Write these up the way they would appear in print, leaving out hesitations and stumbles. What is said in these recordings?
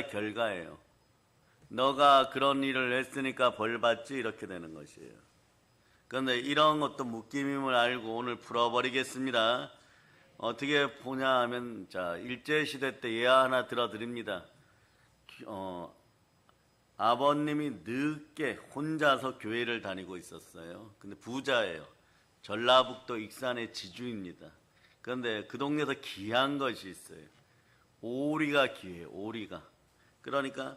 결과예요. 너가 그런 일을 했으니까 벌 받지, 이렇게 되는 것이에요. 그런데 이런 것도 묶임임을 알고 오늘 풀어버리겠습니다. 어떻게 보냐 하면, 자, 일제시대 때 예화 하나 들어드립니다. 아버님이 늦게 혼자서 교회를 다니고 있었어요. 근데 부자예요. 전라북도 익산의 지주입니다. 그런데 그 동네에서 귀한 것이 있어요. 오리가 귀해요. 오리가. 그러니까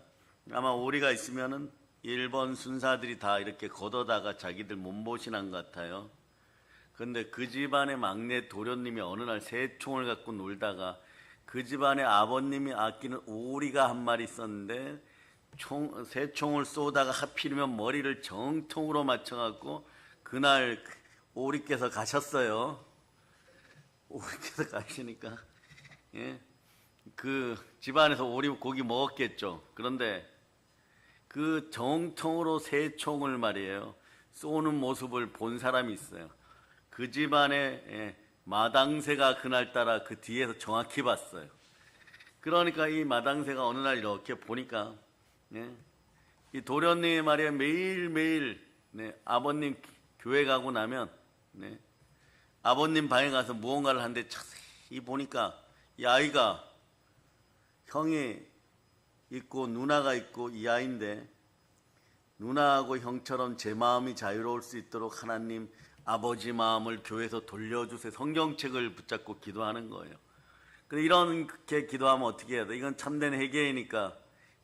아마 오리가 있으면은 일본 순사들이 다 이렇게 걷어다가 자기들 몸보신한 것 같아요. 근데 그 집안의 막내 도련님이 어느 날 새총을 갖고 놀다가 그 집안의 아버님이 아끼는 오리가 한 마리 있었는데 새총을 쏘다가 하필이면 머리를 정통으로 맞춰갖고 그날 오리께서 가셨어요. 오리께서 가시니까 그 집안에서 오리 고기 먹었겠죠. 그런데 그 정통으로 새총을 말이에요 쏘는 모습을 본 사람이 있어요. 그 집안의 마당새가 그날따라 그 뒤에서 정확히 봤어요. 그러니까 이 마당새가 어느 날 이렇게 보니까 이 도련님이 말이에요 매일매일 아버님 교회 가고 나면 아버님 방에 가서 무언가를 하는데 자세히 보니까 이 아이가 형이 있고 누나가 있고 이 아이인데 누나하고 형처럼 제 마음이 자유로울 수 있도록 하나님 아버지 마음을 교회에서 돌려주세요. 성경책을 붙잡고 기도하는 거예요. 근데 이렇게 기도하면 어떻게 해야 돼? 이건 참된 회개이니까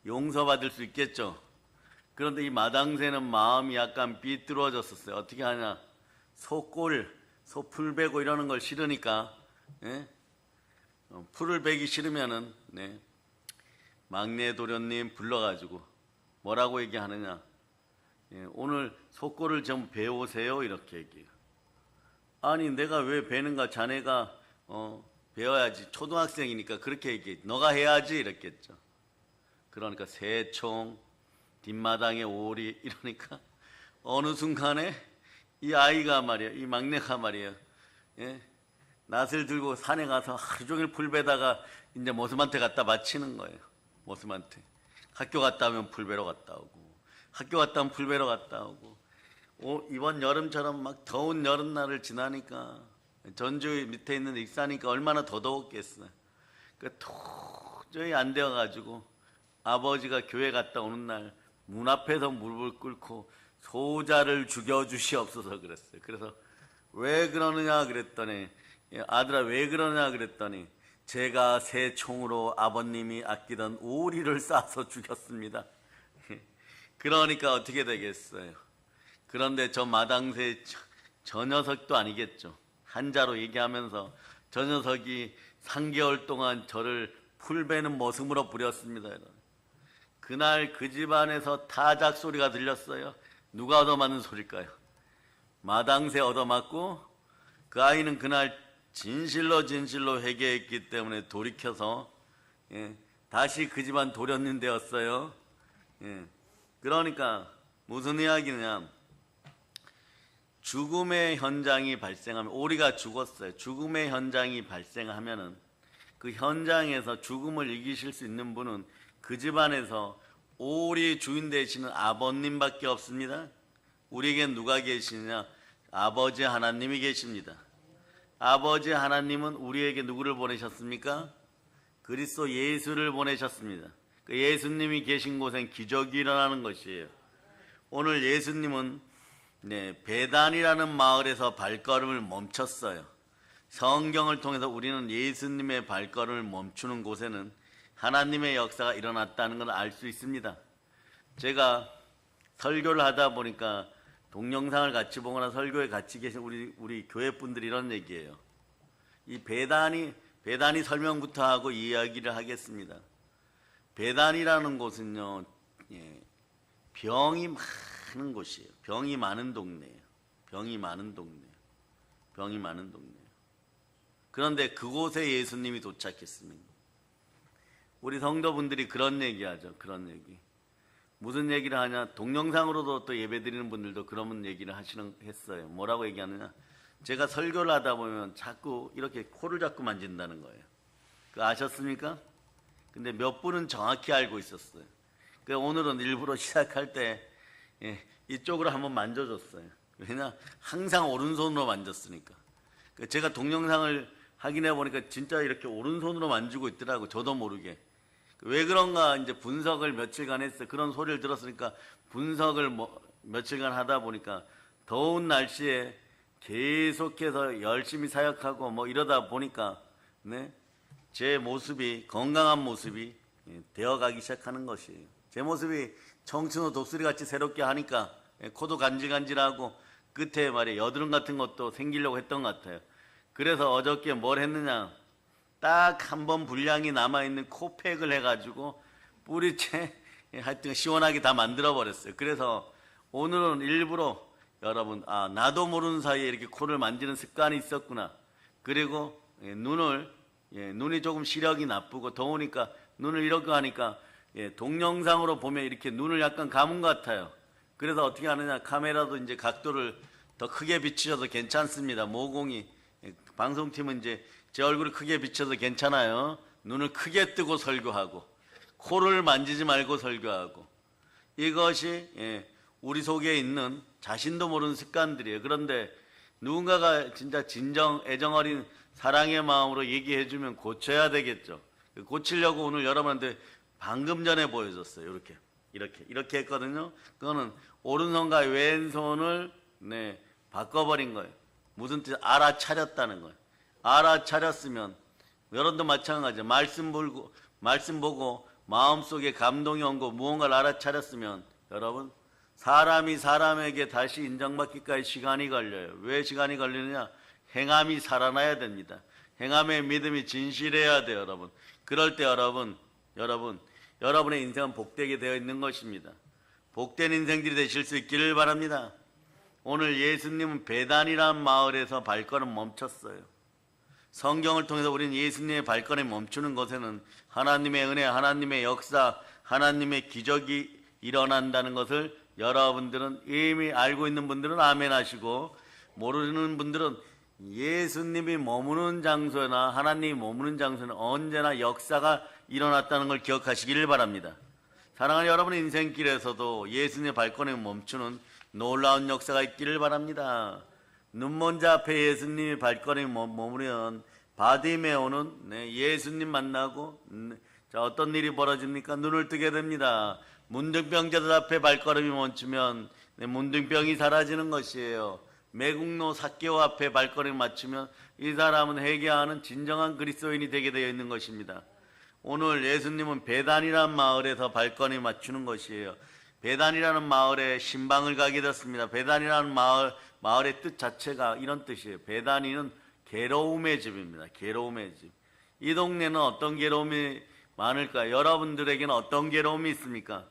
용서받을 수 있겠죠. 그런데 이 마당새는 마음이 약간 삐뚤어졌었어요. 어떻게 하냐? 소풀 베고 이러는 걸 싫으니까 풀을 베기 싫으면은 막내 도련님 불러가지고 뭐라고 얘기하느냐? 오늘 속골을 좀 배우세요 이렇게 얘기해요. 아니 내가 왜 배는가? 자네가 배워야지. 초등학생이니까 그렇게 얘기해. 너가 해야지 이랬겠죠. 그러니까 새총 뒷마당에 오리 이러니까 어느 순간에 이 아이가 말이야 이 막내가 말이야 낫을 들고 산에 가서 하루 종일 풀 베다가 이제 모습한테 갖다 바치는 거예요. 모습한테 학교 갔다 오면 풀 베러 갔다 오고 학교 갔다 오면 풀 베러 갔다 오고 이번 여름처럼 막 더운 여름날을 지나니까 전주 밑에 있는 익산이니까 얼마나 더 더웠겠어요. 그 도저히 안 되어가지고 아버지가 교회 갔다 오는 날 문 앞에서 무릎을 꿇고 소자를 죽여주시옵소서 그랬어요. 그래서 왜 그러느냐 그랬더니 아들아 왜 그러느냐 그랬더니 제가 새 총으로 아버님이 아끼던 오리를 쏴서 죽였습니다. 그러니까 어떻게 되겠어요. 그런데 저 마당새 저 녀석도 아니겠죠. 한자로 얘기하면서 저 녀석이 3개월 동안 저를 풀베는 모습으로 부렸습니다. 그날 그 집안에서 타작 소리가 들렸어요. 누가 얻어맞는 소리일까요? 마당새 얻어맞고 그 아이는 그날 진실로 회개했기 때문에 돌이켜서 다시 그 집안 도련님 되었어요. 그러니까 무슨 이야기냐? 죽음의 현장이 발생하면 오리가 죽었어요. 죽음의 현장이 발생하면은 그 현장에서 죽음을 이기실 수 있는 분은 그 집안에서 오리 주인 되시는 아버님밖에 없습니다. 우리에겐 누가 계시느냐? 아버지 하나님이 계십니다. 아버지 하나님은 우리에게 누구를 보내셨습니까? 그리스도 예수를 보내셨습니다. 그 예수님이 계신 곳엔 기적이 일어나는 것이에요. 오늘 예수님은 베단이라는 마을에서 발걸음을 멈췄어요. 성경을 통해서 우리는 예수님의 발걸음을 멈추는 곳에는 하나님의 역사가 일어났다는 걸 알 수 있습니다. 제가 설교를 하다 보니까 동영상을 같이 보거나 설교에 같이 계신 우리 교회 분들이 이런 얘기예요. 이 베단이 설명부터 하고 이야기를 하겠습니다. 베단이라는 곳은요, 병이 많은 곳이에요. 병이 많은 동네예요. 병이 많은 동네예요. 그런데 그곳에 예수님이 도착했습니다. 우리 성도분들이 그런 얘기하죠. 그런 얘기. 무슨 얘기를 하냐? 동영상으로도 또 예배드리는 분들도 그런 얘기를 했어요. 뭐라고 얘기하느냐? 제가 설교를 하다 보면 자꾸 이렇게 코를 자꾸 만진다는 거예요. 그거 아셨습니까? 근데 몇 분은 정확히 알고 있었어요. 그래서 오늘은 일부러 시작할 때 이쪽으로 한번 만져줬어요. 왜냐? 항상 오른손으로 만졌으니까. 제가 동영상을 확인해 보니까 진짜 이렇게 오른손으로 만지고 있더라고. 저도 모르게. 왜 그런가 이제 분석을 며칠간 했어요. 그런 소리를 들었으니까 분석을 며칠간 하다 보니까 더운 날씨에 계속해서 열심히 사역하고 이러다 보니까 제 모습이 건강한 모습이 되어가기 시작하는 것이에요. 제 모습이 청춘호 독수리 같이 새롭게 하니까 코도 간질간질하고 끝에 말이에요. 여드름 같은 것도 생기려고 했던 것 같아요. 그래서 어저께 뭘 했느냐, 딱 한 번 분량이 남아있는 코팩을 해가지고 뿌리채 하여튼 시원하게 다 만들어 버렸어요. 그래서 오늘은 일부러 여러분 나도 모르는 사이에 이렇게 코를 만지는 습관이 있었구나. 그리고 눈이 조금 시력이 나쁘고 더우니까 눈을 이렇게 하니까 동영상으로 보면 이렇게 눈을 약간 감은 것 같아요. 그래서 어떻게 하느냐, 카메라도 이제 각도를 더 크게 비추셔도 괜찮습니다. 모공이 방송팀은 이제 제 얼굴을 크게 비춰서 괜찮아요. 눈을 크게 뜨고 설교하고 코를 만지지 말고 설교하고, 이것이 우리 속에 있는 자신도 모르는 습관들이에요. 그런데 누군가가 진짜 진정 애정 어린 사랑의 마음으로 얘기해 주면 고쳐야 되겠죠. 고치려고 오늘 여러분한테 방금 전에 보여줬어요. 이렇게 했거든요. 그거는 오른손과 왼손을 바꿔버린 거예요. 무슨 뜻? 알아차렸다는 거예요. 알아차렸으면 여러분도 마찬가지예요. 말씀 보고 마음속에 감동이 온 거 무언가를 알아차렸으면 여러분, 사람이 사람에게 다시 인정받기까지 시간이 걸려요. 왜 시간이 걸리느냐? 행함이 살아나야 됩니다. 행함의 믿음이 진실해야 돼요, 여러분. 그럴 때 여러분의 인생은 복되게 되어 있는 것입니다. 복된 인생들이 되실 수 있기를 바랍니다. 오늘 예수님은 베단이라는 마을에서 발걸음 멈췄어요. 성경을 통해서 우리는 예수님의 발걸음이 멈추는 것에는 하나님의 은혜, 하나님의 역사, 하나님의 기적이 일어난다는 것을 여러분들은 이미 알고 있는 분들은 아멘 하시고, 모르는 분들은 예수님이 머무는 장소나 하나님이 머무는 장소는 언제나 역사가 일어났다는 걸 기억하시기를 바랍니다. 사랑하는 여러분의 인생길에서도 예수님의 발걸음이 멈추는 놀라운 역사가 있기를 바랍니다. 눈먼 자 앞에 예수님의 발걸음이 머무르면 바디메오는 예수님 만나고 자, 어떤 일이 벌어집니까? 눈을 뜨게 됩니다. 문둥병자들 앞에 발걸음이 멈추면 문둥병이 사라지는 것이에요. 매국노 삭개오 앞에 발걸음을 맞추면 이 사람은 회개하는 진정한 그리스도인이 되게 되어 있는 것입니다. 오늘 예수님은 베단이라는 마을에서 발걸음을 맞추는 것이에요. 베단이라는 마을에 신방을 가게 됐습니다. 베단이라는 마을의 뜻 자체가 이런 뜻이에요. 베단이는 괴로움의 집입니다. 괴로움의 집. 이 동네는 어떤 괴로움이 많을까요? 여러분들에게는 어떤 괴로움이 있습니까?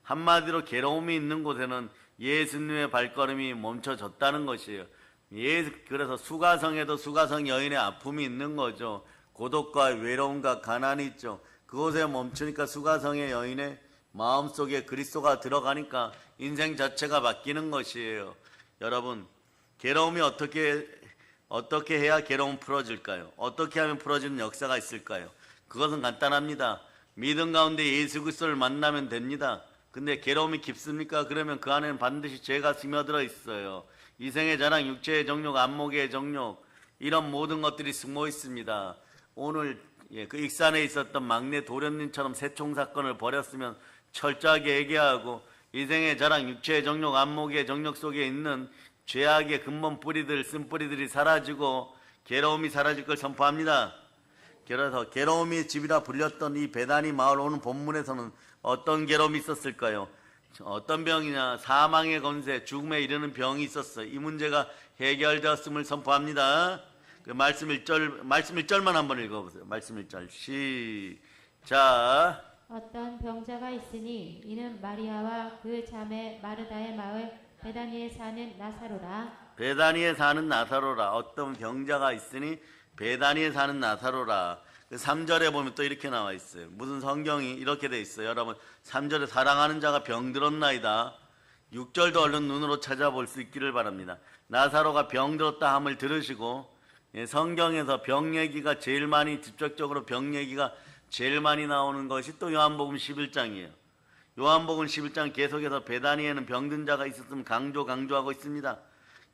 한마디로 괴로움이 있는 곳에는 예수님의 발걸음이 멈춰졌다는 것이에요. 그래서 수가성에도 수가성 여인의 아픔이 있는 거죠. 고독과 외로움과 가난이 있죠. 그곳에 멈추니까 수가성의 여인의 마음속에 그리스도가 들어가니까 인생 자체가 바뀌는 것이에요. 여러분, 괴로움이 어떻게 해야 괴로움 풀어질까요? 어떻게 하면 풀어지는 역사가 있을까요? 그것은 간단합니다. 믿음 가운데 예수 그리스도를 만나면 됩니다. 근데 괴로움이 깊습니까? 그러면 그 안에는 반드시 죄가 스며들어 있어요. 이생의 자랑, 육체의 정욕, 안목의 정욕, 이런 모든 것들이 숨어 있습니다. 오늘 그 익산에 있었던 막내 도련님처럼 세총 사건을 벌였으면 철저하게 얘기하고, 이생의 자랑, 육체의 정욕, 안목의 정욕 속에 있는 죄악의 근본 뿌리들, 쓴뿌리들이 사라지고 괴로움이 사라질 걸 선포합니다. 그래서 괴로움이 집이라 불렸던 이 베다니 마을, 오늘 본문에서는 어떤 괴로움이 있었을까요? 어떤 병이냐? 사망의 권세, 죽음에 이르는 병이 있었어요. 이 문제가 해결되었음을 선포합니다. 그 말씀 1절만 한번 읽어보세요. 말씀 1절 시작. 어떤 병자가 있으니 이는 마리아와 그 자매 마르다의 마을 베다니에 사는 나사로라. 베다니에 사는 나사로라. 어떤 병자가 있으니 베다니에 사는 나사로라. 3절에 보면 또 이렇게 나와 있어요. 무슨 성경이 이렇게 돼 있어요. 여러분, 3절에 사랑하는 자가 병들었나이다. 6절도 얼른 눈으로 찾아볼 수 있기를 바랍니다. 나사로가 병들었다 함을 들으시고, 성경에서 병 얘기가 제일 많이 직접적으로 병 얘기가 제일 많이 나오는 것이 또 요한복음 11장이에요. 요한복음 11장 계속해서 베다니에는 병든 자가 있었음을 강조하고 있습니다.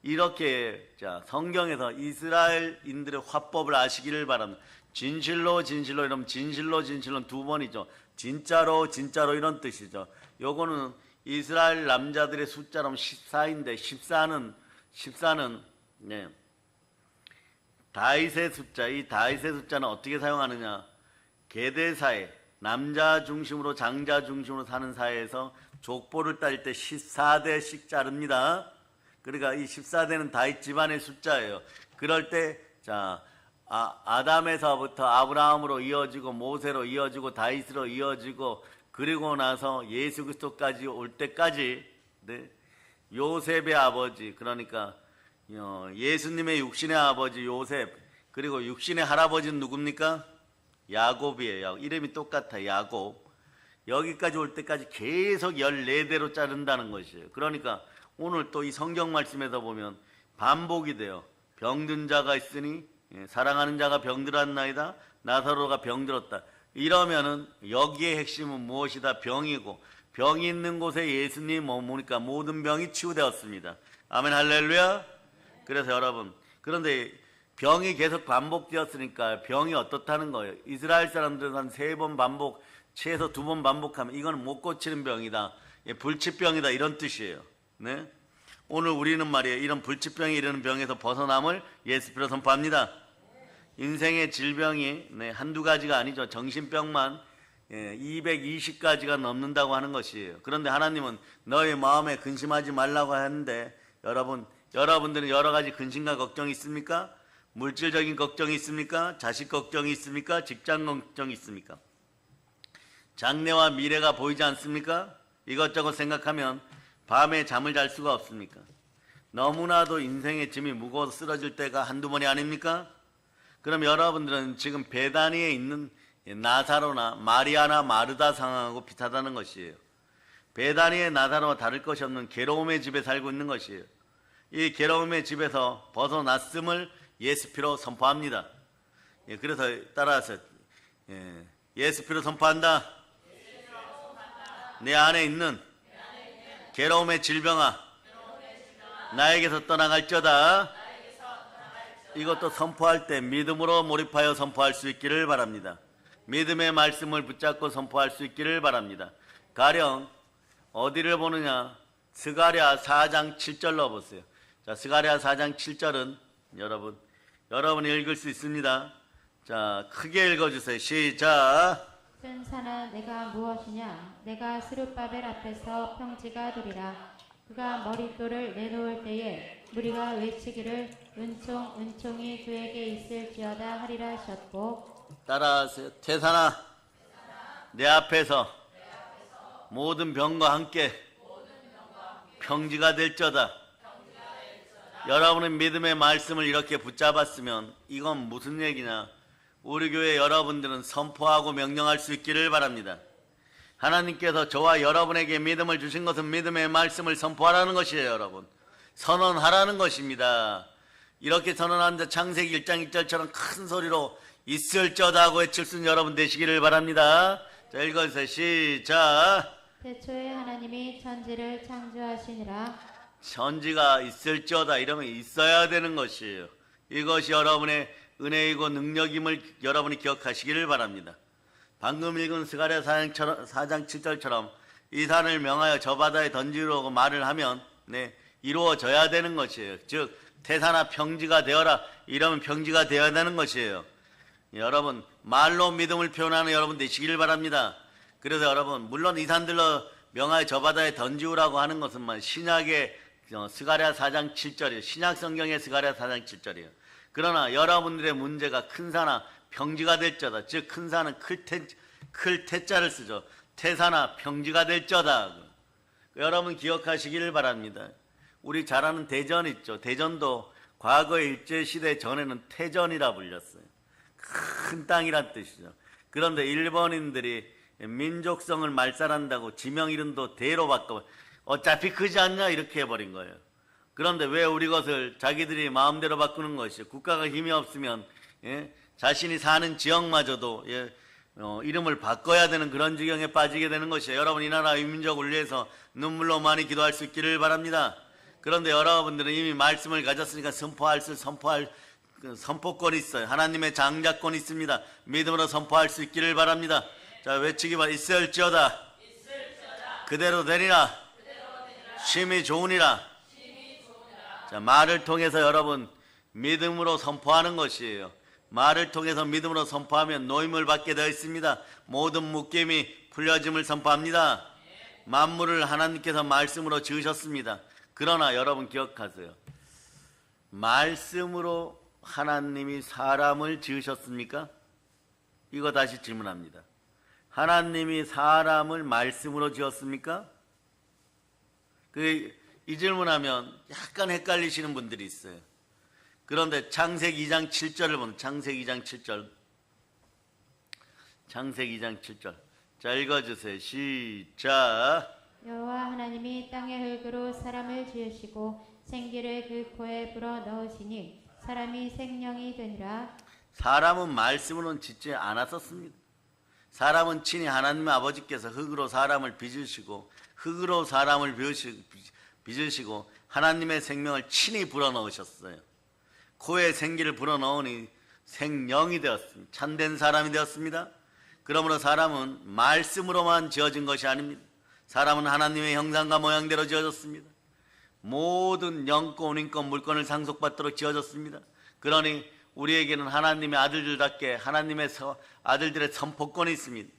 이렇게 자 성경에서 이스라엘인들의 화법을 아시기를 바랍니다. 진실로 이러면 진실로는 두 번이죠. 진짜로 이런 뜻이죠. 요거는 이스라엘 남자들의 숫자로 14인데 14는 네. 다윗의 숫자, 이 다윗의 숫자는 어떻게 사용하느냐? 계대 사회, 남자 중심으로 장자 중심으로 사는 사회에서 족보를 따질 때 14대씩 자릅니다. 그러니까 이 14대는 다윗 집안의 숫자예요. 그럴 때 자 아담에서부터 아브라함으로 이어지고 모세로 이어지고 다윗으로 이어지고 그리고 나서 예수 그리스도까지 올 때까지 네, 요셉의 아버지 그러니까 예수님의 육신의 아버지 요셉 그리고 육신의 할아버지는 누굽니까? 야곱이에요. 이름이 똑같아 야곱. 여기까지 올 때까지 계속 14대로 자른다는 것이에요. 그러니까 오늘 또 이 성경 말씀에서 보면 반복이 돼요. 병든 자가 있으니 사랑하는 자가 병들었나이다. 나사로가 병들었다. 이러면은 여기에 핵심은 무엇이다? 병이고 병이 있는 곳에 예수님 머무니까 모든 병이 치유되었습니다. 아멘 할렐루야. 그래서 여러분 그런데 병이 계속 반복되었으니까 병이 어떻다는 거예요? 이스라엘 사람들은 한 3번 반복 최소 2번 반복하면 이건 못 고치는 병이다. 불치병이다 이런 뜻이에요. 네? 오늘 우리는 말이에요. 이런 불치병이 이르는 병에서 벗어남을 예수피로 선포합니다. 인생의 질병이 한두 가지가 아니죠. 정신병만 220가지가 넘는다고 하는 것이에요. 그런데 하나님은 너의 마음에 근심하지 말라고 하는데 여러분들은 여러 가지 근심과 걱정이 있습니까? 물질적인 걱정이 있습니까? 자식 걱정이 있습니까? 직장 걱정이 있습니까? 장래와 미래가 보이지 않습니까? 이것저것 생각하면 밤에 잠을 잘 수가 없습니까? 너무나도 인생의 짐이 무거워서 쓰러질 때가 한두 번이 아닙니까? 그럼 여러분들은 지금 베다니에 있는 나사로나 마리아나 마르다 상황하고 비슷하다는 것이에요. 베다니의 나사로와 다를 것이 없는 괴로움의 집에 살고 있는 것이에요. 이 괴로움의 집에서 벗어났음을 예수피로 선포합니다. 그래서 따라서 예수피로 선포한다. 내 안에 있는 괴로움의 질병아 나에게서 떠나갈지어다. 이것도 선포할 때 믿음으로 몰입하여 선포할 수 있기를 바랍니다. 믿음의 말씀을 붙잡고 선포할 수 있기를 바랍니다. 가령 어디를 보느냐? 스가랴 4장 7절로 보세요. 자, 스가랴 4장 7절은 여러분이 읽을 수 있습니다. 자, 크게 읽어주세요. 시작. 큰 산은 내가 무엇이냐? 내가 스룹바벨 앞에서 평지가 되리라. 그가 머릿돌을 내놓을 때에 무리가 외치기를 은총이 그에게 있을지어다 하리라 하셨고 따라하세요. 태산아 내 앞에서 모든 병과 함께 평지가 될지어다. 여러분의 믿음의 말씀을 이렇게 붙잡았으면 이건 무슨 얘기냐? 우리 교회 여러분들은 선포하고 명령할 수 있기를 바랍니다. 하나님께서 저와 여러분에게 믿음을 주신 것은 믿음의 말씀을 선포하라는 것이에요. 여러분 선언하라는 것입니다. 이렇게 선언하는데 창세기 1장 1절처럼 큰 소리로 있을지어다 하고 외칠 수 있는 여러분 되시기를 바랍니다. 자, 읽어주세요. 시작. 태초에 하나님이 천지를 창조하시니라. 천지가 있을지어다 이러면 있어야 되는 것이에요. 이것이 여러분의 은혜이고 능력임을 여러분이 기억하시기를 바랍니다. 방금 읽은 스가랴 4장 7절처럼 이 산을 명하여 저 바다에 던지라고 말을 하면 이루어져야 되는 것이에요. 즉 태산아 평지가 되어라 이러면 평지가 되어야 되는 것이에요. 여러분 말로 믿음을 표현하는 여러분 되시기를 바랍니다. 그래서 여러분 물론 이 산들로 명하여 저 바다에 던지우라고 하는 것은 신약의 스가랴 4장 7절이에요. 신약 성경의 스가랴 4장 7절이에요. 그러나 여러분들의 문제가 큰 산아 평지가 될지어다. 즉 큰 산은 클 태자를 쓰죠. 태산아 평지가 될지어다. 여러분 기억하시기를 바랍니다. 우리 잘 아는 대전 있죠. 대전도 과거 일제시대 전에는 태전이라 불렸어요. 큰 땅이란 뜻이죠. 그런데 일본인들이 민족성을 말살한다고 지명 이름도 대로 바꿔 어차피 크지 않냐 이렇게 해버린 거예요. 그런데 왜 우리 것을 자기들이 마음대로 바꾸는 것이요? 국가가 힘이 없으면 자신이 사는 지역마저도 이름을 바꿔야 되는 그런 지경에 빠지게 되는 것이에요. 여러분, 이 나라 민족을 위해서 눈물로 많이 기도할 수 있기를 바랍니다. 그런데 여러분들은 이미 말씀을 가졌으니까 선포할 그 선포권이 있어요. 하나님의 장자권이 있습니다. 믿음으로 선포할 수 있기를 바랍니다. 자, 외치기 바랍니다. 있을지어다 그대로 되리라. 심히 좋으니라. 자, 말을 통해서 여러분 믿음으로 선포하는 것이에요. 말을 통해서 믿음으로 선포하면 노임을 받게 되어 있습니다. 모든 묶임이 풀려짐을 선포합니다. 만물을 하나님께서 말씀으로 지으셨습니다. 그러나 여러분 기억하세요. 말씀으로 하나님이 사람을 지으셨습니까? 이거 다시 질문합니다. 하나님이 사람을 말씀으로 지었습니까? 이 질문하면 약간 헷갈리시는 분들이 있어요. 그런데 창세기 2장 7절을 보면 창세기 2장 7절. 창세기 2장 7절. 자, 읽어주세요. 시작. 여호와 하나님이 땅의 흙으로 사람을 지으시고 생기를 그 코에 불어 넣으시니 사람이 생명이 되니라. 사람은 말씀으로는 짓지 않았었습니다. 사람은 친히 하나님 아버지께서 흙으로 사람을 빚으시고 흙으로 사람을 빚으시고 하나님의 생명을 친히 불어넣으셨어요. 코에 생기를 불어넣으니 생명이 되었습니다. 참된 사람이 되었습니다. 그러므로 사람은 말씀으로만 지어진 것이 아닙니다. 사람은 하나님의 형상과 모양대로 지어졌습니다. 모든 영권, 인권, 물권을 상속받도록 지어졌습니다. 그러니 우리에게는 하나님의 아들들답게 하나님의 아들들의 선포권이 있습니다.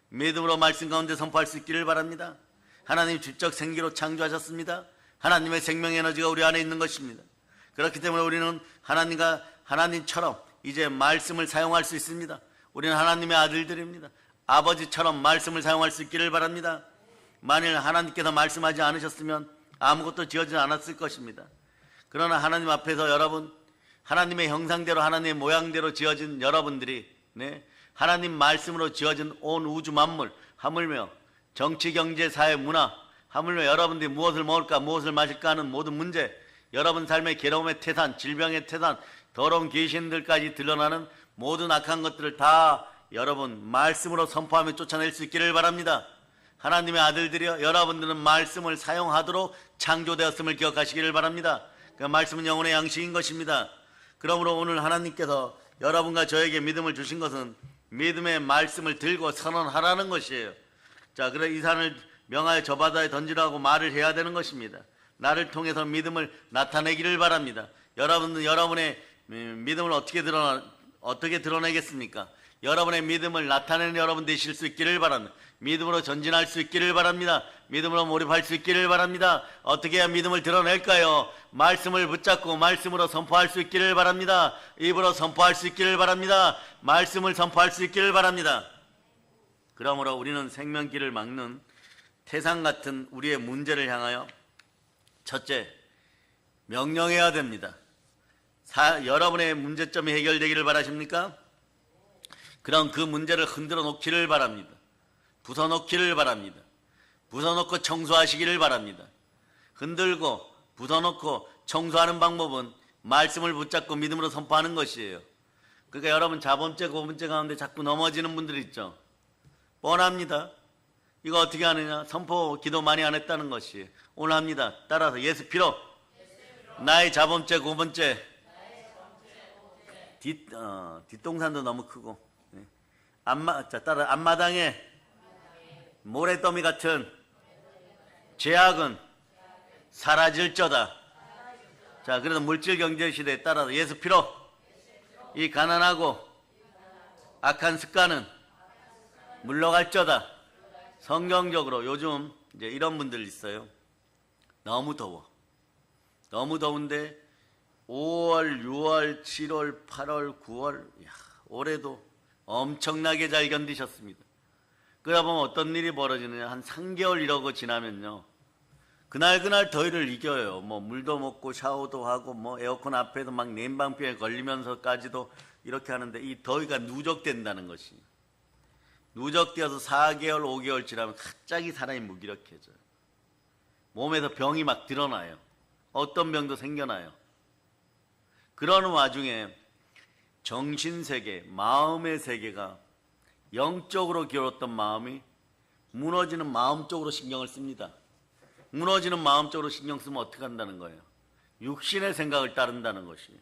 믿음으로 말씀 가운데 선포할 수 있기를 바랍니다. 하나님 주적 생기로 창조하셨습니다. 하나님의 생명 에너지가 우리 안에 있는 것입니다. 그렇기 때문에 우리는 하나님처럼 이제 말씀을 사용할 수 있습니다. 우리는 하나님의 아들들입니다. 아버지처럼 말씀을 사용할 수 있기를 바랍니다. 만일 하나님께서 말씀하지 않으셨으면 아무것도 지어지지 않았을 것입니다. 그러나 하나님 앞에서 여러분, 하나님의 형상대로 하나님의 모양대로 지어진 여러분들이 하나님 말씀으로 지어진 온 우주 만물, 하물며 정치, 경제, 사회, 문화, 하물며 여러분들이 무엇을 먹을까 무엇을 마실까 하는 모든 문제, 여러분 삶의 괴로움의 태산, 질병의 태산, 더러운 귀신들까지 드러나는 모든 악한 것들을 다 여러분 말씀으로 선포하며 쫓아낼 수 있기를 바랍니다. 하나님의 아들들이여, 여러분들은 말씀을 사용하도록 창조되었음을 기억하시기를 바랍니다. 그 말씀은 영혼의 양식인 것입니다. 그러므로 오늘 하나님께서 여러분과 저에게 믿음을 주신 것은 믿음의 말씀을 들고 선언하라는 것이에요. 자, 그래 이 산을 명하여 저 바다에 던지라고 말을 해야 되는 것입니다. 나를 통해서 믿음을 나타내기를 바랍니다. 여러분은 여러분의 믿음을 어떻게 드러내겠습니까? 여러분의 믿음을 나타내는 여러분 되실 수 있기를 바랍니다. 믿음으로 전진할 수 있기를 바랍니다. 믿음으로 몰입할 수 있기를 바랍니다. 어떻게 해야 믿음을 드러낼까요? 말씀을 붙잡고 말씀으로 선포할 수 있기를 바랍니다. 입으로 선포할 수 있기를 바랍니다. 말씀을 선포할 수 있기를 바랍니다. 그러므로 우리는 생명길을 막는 태산 같은 우리의 문제를 향하여 첫째, 명령해야 됩니다. 여러분의 문제점이 해결되기를 바라십니까? 그럼 그 문제를 흔들어 놓기를 바랍니다. 부숴놓기를 바랍니다. 부숴놓고 청소하시기를 바랍니다. 흔들고 부숴놓고 청소하는 방법은 말씀을 붙잡고 믿음으로 선포하는 것이에요. 그러니까 여러분 자범죄, 고범죄 가운데 자꾸 넘어지는 분들 있죠. 뻔합니다. 이거 어떻게 하느냐? 선포 기도 많이 안 했다는 것이에요. 오늘 합니다. 따라서 예수 피로 나의 자범죄, 고범죄, 뒷동산도 너무 크고 따라 앞마당에 모래더미 같은 죄악은 사라질저다. 자, 그래서 물질 경제 시대에 따라서 예수 피로 이 가난하고 악한 습관은 물러갈저다. 성경적으로 요즘 이제 이런 분들 있어요. 너무 더워. 너무 더운데 5월, 6월, 7월, 8월, 9월 올해도 엄청나게 잘 견디셨습니다. 그러다 보면 어떤 일이 벌어지느냐, 한 3개월 이러고 지나면요, 그날 더위를 이겨요. 뭐 물도 먹고 샤워도 하고 뭐 에어컨 앞에서 막 냉방병에 걸리면서까지도 이렇게 하는데 이 더위가 누적된다는 것이, 누적되어서 4개월, 5개월 지나면 갑자기 사람이 무기력해져요. 몸에서 병이 막 드러나요. 어떤 병도 생겨나요. 그러는 와중에 정신세계, 마음의 세계가 영적으로 기울었던 마음이 무너지는 마음 쪽으로 신경을 씁니다. 무너지는 마음 쪽으로 신경 쓰면 어떻게 한다는 거예요? 육신의 생각을 따른다는 것이.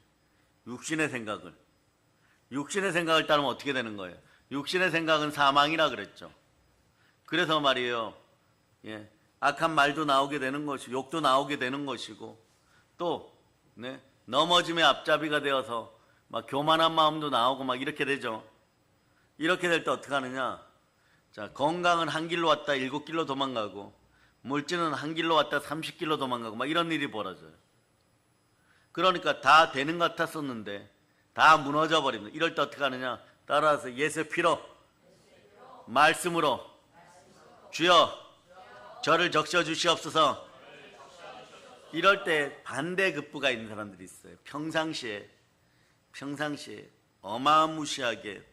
육신의 생각을 따르면 어떻게 되는 거예요? 육신의 생각은 사망이라 그랬죠. 그래서 말이에요. 예, 악한 말도 나오게 되는 것이고 욕도 나오게 되는 것이고 또 넘어짐의 앞잡이가 되어서 막 교만한 마음도 나오고 막 이렇게 되죠. 이렇게 될 때 어떻게 하느냐? 자, 건강은 한 길로 왔다 7길로 도망가고 물질은 한 길로 왔다 30길로 도망가고 막 이런 일이 벌어져요. 그러니까 다 되는 것 같았었는데 다 무너져 버립니다. 이럴 때 어떻게 하느냐? 따라서 예수의 피로 말씀으로 주여 저를 적셔 주시옵소서. 이럴 때 반대급부가 있는 사람들이 있어요. 평상시에 어마무시하게,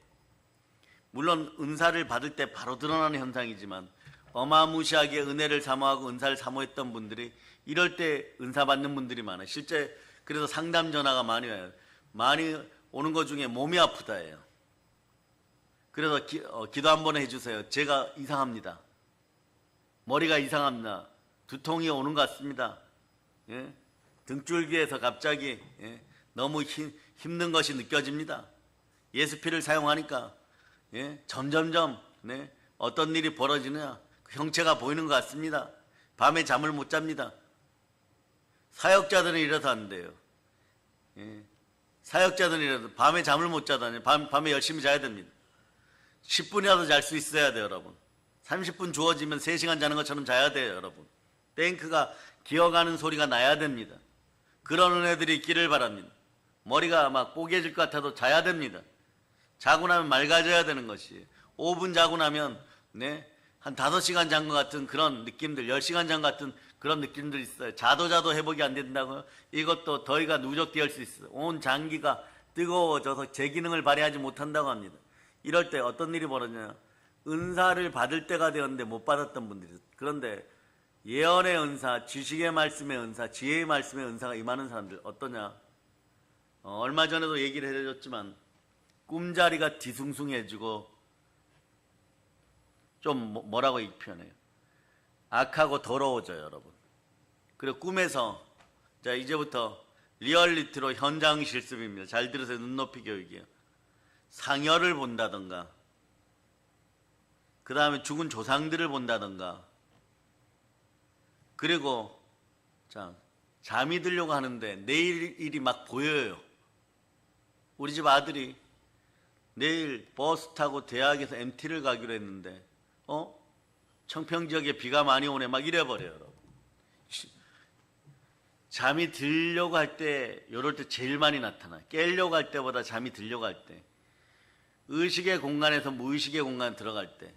물론 은사를 받을 때 바로 드러나는 현상이지만 어마무시하게 은혜를 사모하고 은사를 사모했던 분들이 이럴 때 은사 받는 분들이 많아요. 실제 그래서 상담 전화가 많이 와요. 많이 오는 것 중에 몸이 아프다예요. 그래서 기도 한번 해주세요. 제가 이상합니다. 머리가 이상합니다. 두통이 오는 것 같습니다. 예? 등줄기에서 갑자기 너무 힘든 것이 느껴집니다. 예수 피를 사용하니까 점점점 어떤 일이 벌어지느냐 그 형체가 보이는 것 같습니다. 밤에 잠을 못 잡니다. 사역자들은 이래서 안 돼요. 사역자들은 이래서 밤에 잠을 못 자다니 밤에 열심히 자야 됩니다. 10분이라도 잘 수 있어야 돼요, 여러분. 30분 주어지면 3시간 자는 것처럼 자야 돼요, 여러분. 탱크가 기어가는 소리가 나야 됩니다. 그런 은혜들이 있기를 바랍니다. 머리가 막 뽀개질 것 같아도 자야 됩니다. 자고 나면 맑아져야 되는 것이. 5분 자고 나면 한 5시간 잔 것 같은 그런 느낌들, 10시간 잔 것 같은 그런 느낌들이 있어요. 자도 회복이 안 된다고요? 이것도 더위가 누적되어 수 있어요. 온 장기가 뜨거워져서 제 기능을 발휘하지 못한다고 합니다. 이럴 때 어떤 일이 벌어지냐? 은사를 받을 때가 되었는데 못 받았던 분들이 있어요. 그런데 예언의 은사, 지식의 말씀의 은사, 지혜의 말씀의 은사가 임하는 사람들 어떠냐? 얼마 전에도 얘기를 해드렸지만 꿈자리가 뒤숭숭해지고 좀 뭐라고 표현해요? 악하고 더러워져요, 여러분. 그리고 꿈에서 자 이제부터 리얼리티로 현장 실습입니다. 잘 들으세요. 눈높이 교육이에요. 상여를 본다던가 그 다음에 죽은 조상들을 본다던가 그리고 자 잠이 들려고 하는데 내일 일이 막 보여요. 우리 집 아들이 내일 버스 타고 대학에서 MT를 가기로 했는데 청평 지역에 비가 많이 오네 막 이래버려요, 여러분. 잠이 들려고 할 때 이럴 때 제일 많이 나타나요. 깨려고 할 때보다 잠이 들려고 할 때, 의식의 공간에서 무의식의 공간 들어갈 때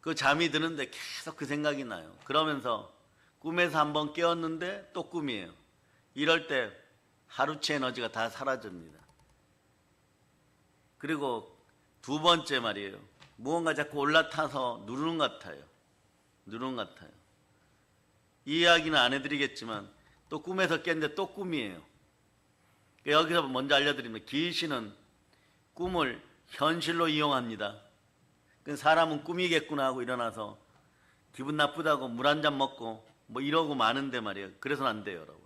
그 잠이 드는데 계속 그 생각이 나요. 그러면서 꿈에서 한번 깨었는데 또 꿈이에요. 이럴 때 하루치 에너지가 다 사라집니다. 그리고 두 번째 말이에요. 무언가 자꾸 올라타서 누르는 것 같아요. 이 이야기는 안 해드리겠지만 또 꿈에서 깼는데 또 꿈이에요. 여기서 먼저 알려드립니다. 귀신은 꿈을 현실로 이용합니다. 사람은 꿈이겠구나 하고 일어나서 기분 나쁘다고 물 한 잔 먹고 뭐 이러고 마는데 말이에요. 그래서는 안 돼요, 여러분.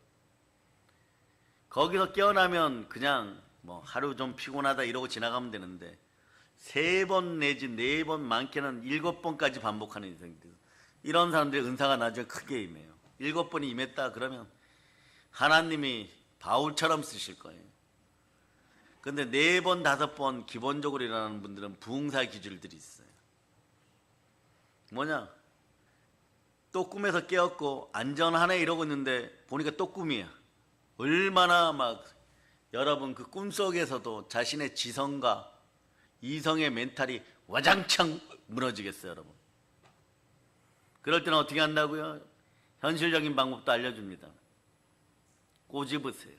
거기서 깨어나면 그냥 뭐 하루 좀 피곤하다 이러고 지나가면 되는데 3번 내지 4번 많게는 7번까지 반복하는 인생들. 이런 사람들의 은사가 나중에 크게 임해요. 7번이 임했다 그러면 하나님이 바울처럼 쓰실 거예요. 근데 4번, 5번 기본적으로 일어나는 분들은 부흥사 기질들이 있어요. 뭐냐? 또 꿈에서 깨었고 안전하네 이러고 있는데 보니까 또 꿈이야. 얼마나 막 여러분 그 꿈속에서도 자신의 지성과 이성의 멘탈이 와장창 무너지겠어요, 여러분. 그럴 때는 어떻게 한다고요? 현실적인 방법도 알려줍니다. 꼬집으세요.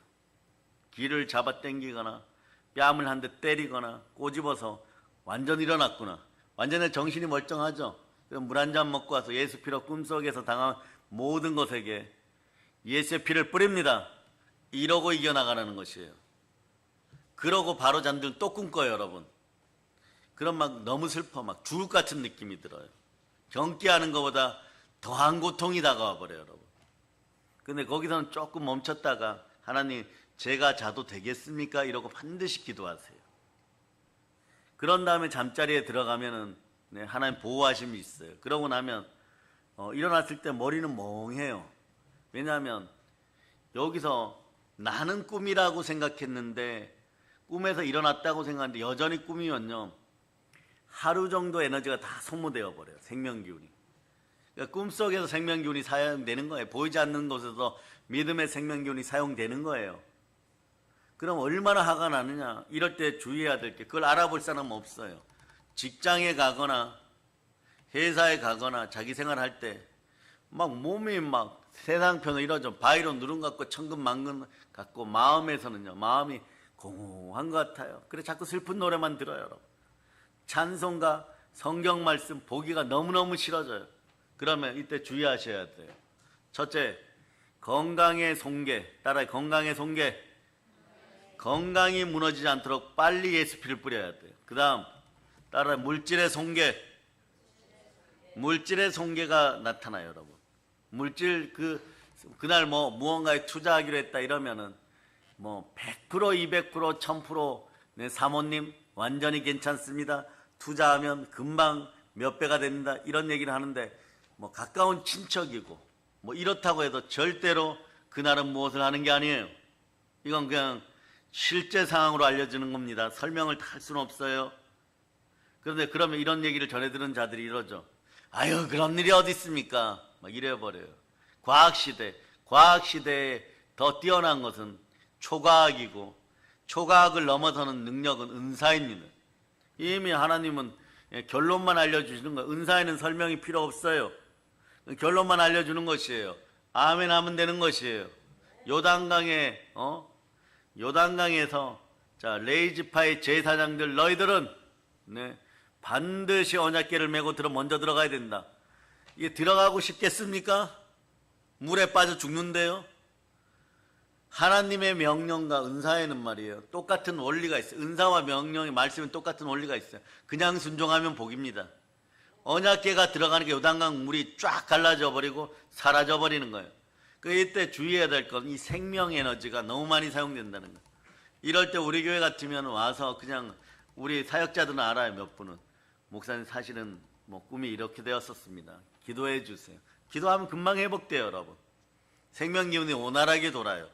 귀를 잡아 당기거나 뺨을 한 대 때리거나 꼬집어서 완전 일어났구나. 완전히 정신이 멀쩡하죠. 물 한 잔 먹고 와서 예수 피로 꿈속에서 당한 모든 것에게 예수의 피를 뿌립니다. 이러고 이겨나가는 것이에요. 그러고 바로 잠들면 또 꿈꿔요, 여러분. 그럼 막 너무 슬퍼, 막 죽을 것 같은 느낌이 들어요. 경기하는 것보다 더한 고통이 다가와 버려요, 여러분. 근데 거기서는 조금 멈췄다가 하나님, 제가 자도 되겠습니까? 이러고 반드시 기도하세요. 그런 다음에 잠자리에 들어가면은 하나님 보호하심이 있어요. 그러고 나면 일어났을 때 머리는 멍해요. 왜냐하면 여기서 나는 꿈이라고 생각했는데, 꿈에서 일어났다고 생각하는데 여전히 꿈이면요, 하루 정도 에너지가 다 소모되어 버려요. 생명기운이. 그러니까 꿈속에서 생명기운이 사용되는 거예요. 보이지 않는 곳에서 믿음의 생명기운이 사용되는 거예요. 그럼 얼마나 화가 나느냐. 이럴 때 주의해야 될 게, 그걸 알아볼 사람은 없어요. 직장에 가거나 회사에 가거나 자기 생활할 때 막 몸이 막 세상편으로 이러죠. 바위로 누른 것 같고 천근만근 같고, 마음에서는요, 마음이 공허한 것 같아요. 그래 자꾸 슬픈 노래만 들어요, 여러분. 찬송가, 성경 말씀 보기가 너무너무 싫어져요. 그러면 이때 주의하셔야 돼요. 첫째, 건강의 손괴. 따라해, 건강의 손괴. 건강이 무너지지 않도록 빨리 예수피를 뿌려야 돼요. 그 다음, 따라해, 물질의 손괴. 물질의 손괴가 나타나요, 여러분. 물질, 그날 무언가에 투자하기로 했다 이러면은 100%, 200%, 1000% 네, 사모님 완전히 괜찮습니다. 투자하면 금방 몇 배가 됩니다. 이런 얘기를 하는데, 가까운 친척이고 이렇다고 해도 절대로 그날은 무엇을 하는 게 아니에요. 이건 그냥 실제 상황으로 알려주는 겁니다. 설명을 다 할 수는 없어요. 그런데 그러면 이런 얘기를 전해 들은 자들이 이러죠. 아유, 그런 일이 어디 있습니까? 막 이래버려요. 과학시대에 더 뛰어난 것은 초과학이고, 초과학을 넘어서는 능력은 은사입니다. 이미 하나님은 결론만 알려주시는 거예요. 은사에는 설명이 필요 없어요. 결론만 알려주는 것이에요. 아멘 하면 되는 것이에요. 요단강에서 자, 레이지파의 제사장들, 너희들은 반드시 언약궤를 메고 먼저 들어가야 된다. 이게 들어가고 싶겠습니까? 물에 빠져 죽는데요. 하나님의 명령과 은사에는 말이에요, 똑같은 원리가 있어요. 은사와 명령의 말씀은 똑같은 원리가 있어요. 그냥 순종하면 복입니다. 언약궤가 들어가는 게 요단강 물이 쫙 갈라져 버리고 사라져 버리는 거예요. 이때 주의해야 될 건 이 생명 에너지가 너무 많이 사용된다는 거예요. 이럴 때 우리 교회 같으면 와서 그냥, 우리 사역자들은 알아요. 몇 분은 목사님 사실은 꿈이 이렇게 되었었습니다. 기도해 주세요. 기도하면 금방 회복돼요, 여러분. 생명기운이 원활하게 돌아요.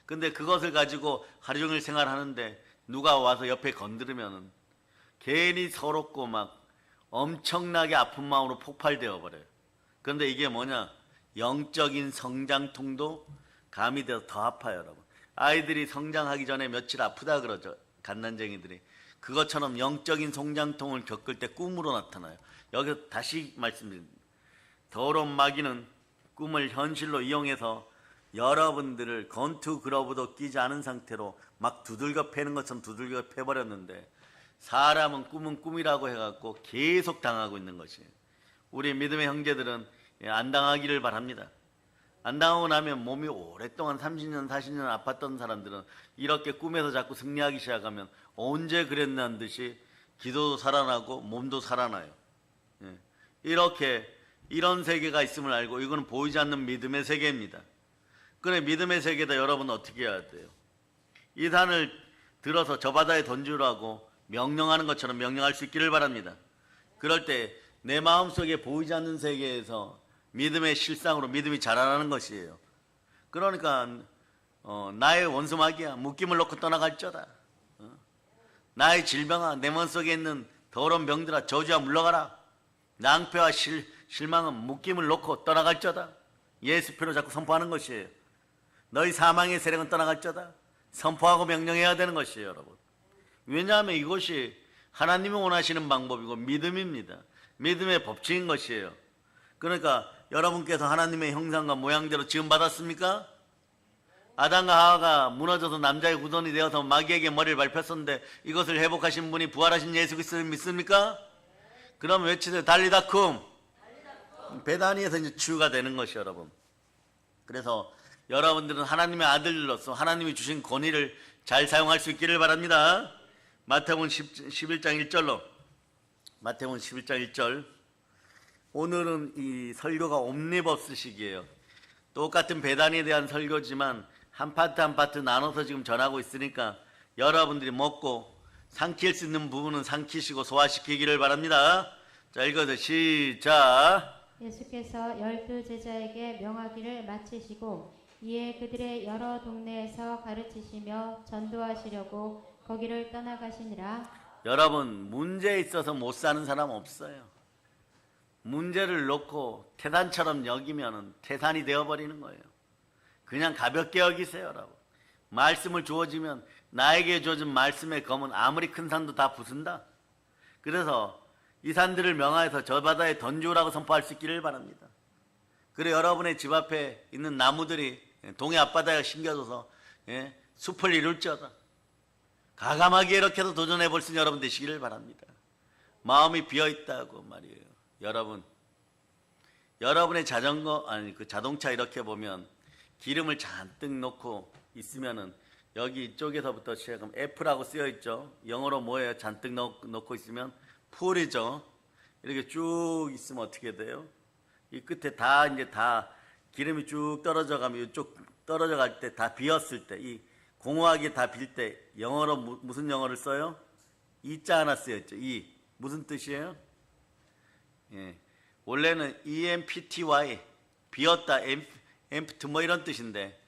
근데 그것을 가지고 하루 종일 생활하는데 누가 와서 옆에 건드리면은 괜히 서럽고 막 엄청나게 아픈 마음으로 폭발되어 버려요. 그런데 이게 뭐냐? 영적인 성장통도 가미되어서 더 아파요, 여러분. 아이들이 성장하기 전에 며칠 아프다 그러죠, 갓난쟁이들이. 그것처럼 영적인 성장통을 겪을 때 꿈으로 나타나요. 여기서 다시 말씀드립니다. 더러운 마귀는 꿈을 현실로 이용해서 여러분들을 건투 그러브도 끼지 않은 상태로 막 두들겨 패는 것처럼 두들겨 패버렸는데, 사람은 꿈은 꿈이라고 해갖고 계속 당하고 있는 것이에요. 우리 믿음의 형제들은 안 당하기를 바랍니다. 안 당하고 나면 몸이 오랫동안 30년 40년 아팠던 사람들은 이렇게 꿈에서 자꾸 승리하기 시작하면 언제 그랬냐는 듯이 기도도 살아나고 몸도 살아나요. 이런 세계가 있음을 알고, 이거는 보이지 않는 믿음의 세계입니다. 그래, 믿음의 세계다. 여러분 어떻게 해야 돼요? 이 산을 들어서 저 바다에 던지라고 명령하는 것처럼 명령할 수 있기를 바랍니다. 그럴 때 내 마음속에 보이지 않는 세계에서 믿음의 실상으로 믿음이 자라나는 것이에요. 그러니까 나의 원수 마귀야, 묶임을 놓고 떠나갈지어다. 나의 질병아, 내 몸속에 있는 더러운 병들아, 저주야 물러가라. 낭패와 실망은 묶임을 놓고 떠나갈지어다. 예수표로 자꾸 선포하는 것이에요. 너희 사망의 세력은 떠나갈지어다. 선포하고 명령해야 되는 것이에요, 여러분. 왜냐하면 이것이 하나님이 원하시는 방법이고 믿음입니다. 믿음의 법칙인 것이에요. 그러니까 여러분께서 하나님의 형상과 모양대로 지음받았습니까? 아담과 하와가 무너져서 남자의 후손이 되어서 마귀에게 머리를 밟혔었는데 이것을 회복하신 분이 부활하신 예수 그리스도를 믿습니까? 그럼 외치세요. 달리다 쿰. 베다니에서 이제 치유가 되는 것이요, 여러분. 그래서 여러분들은 하나님의 아들로서 하나님이 주신 권위를 잘 사용할 수 있기를 바랍니다. 마태복음 11장 1절로 마태복음 11장 1절. 오늘은 이 설교가 옴니버스식이에요. 똑같은 배단에 대한 설교지만 한 파트 한 파트 나눠서 지금 전하고 있으니까 여러분들이 먹고 삼킬 수 있는 부분은 삼키시고 소화시키기를 바랍니다. 자, 읽어서 시작. 예수께서 12제자에게 명하기를 마치시고 이에 그들의 여러 동네에서 가르치시며 전도하시려고 거기를 떠나가시니라. 여러분, 문제에 있어서 못 사는 사람 없어요. 문제를 놓고 태산처럼 여기면 태산이 되어버리는 거예요. 그냥 가볍게 여기세요, 여러분. 말씀을 주어지면 나에게 주어진 말씀의 검은 아무리 큰 산도 다 부순다. 그래서 이 산들을 명하여서 저 바다에 던지우라고 선포할 수 있기를 바랍니다. 그래 여러분의 집 앞에 있는 나무들이 동해 앞바다에 심겨져서 숲을 이룰지어다. 가감하게 이렇게도 도전해 볼 수 있는 여러분 되시기를 바랍니다. 마음이 비어있다고 말이에요. 여러분의 자전거 아니 그 자동차 이렇게 보면 기름을 잔뜩 넣고 있으면은 여기 이쪽에서부터 시작하면 F라고 쓰여 있죠. 영어로 뭐예요? 잔뜩 넣고 있으면 풀이죠. 이렇게 쭉 있으면 어떻게 돼요? 이 끝에 다 이제 다 기름이 쭉 떨어져 가면 이쪽 떨어져 갈 때 다 비었을 때 이 공허하게 다 빌 때 영어로 무슨 영어를 써요? 이자 하나 쓰여 있죠. 이 무슨 뜻이에요? 예. 원래는 EMPTY 비었다, empty 뭐 이런 뜻인데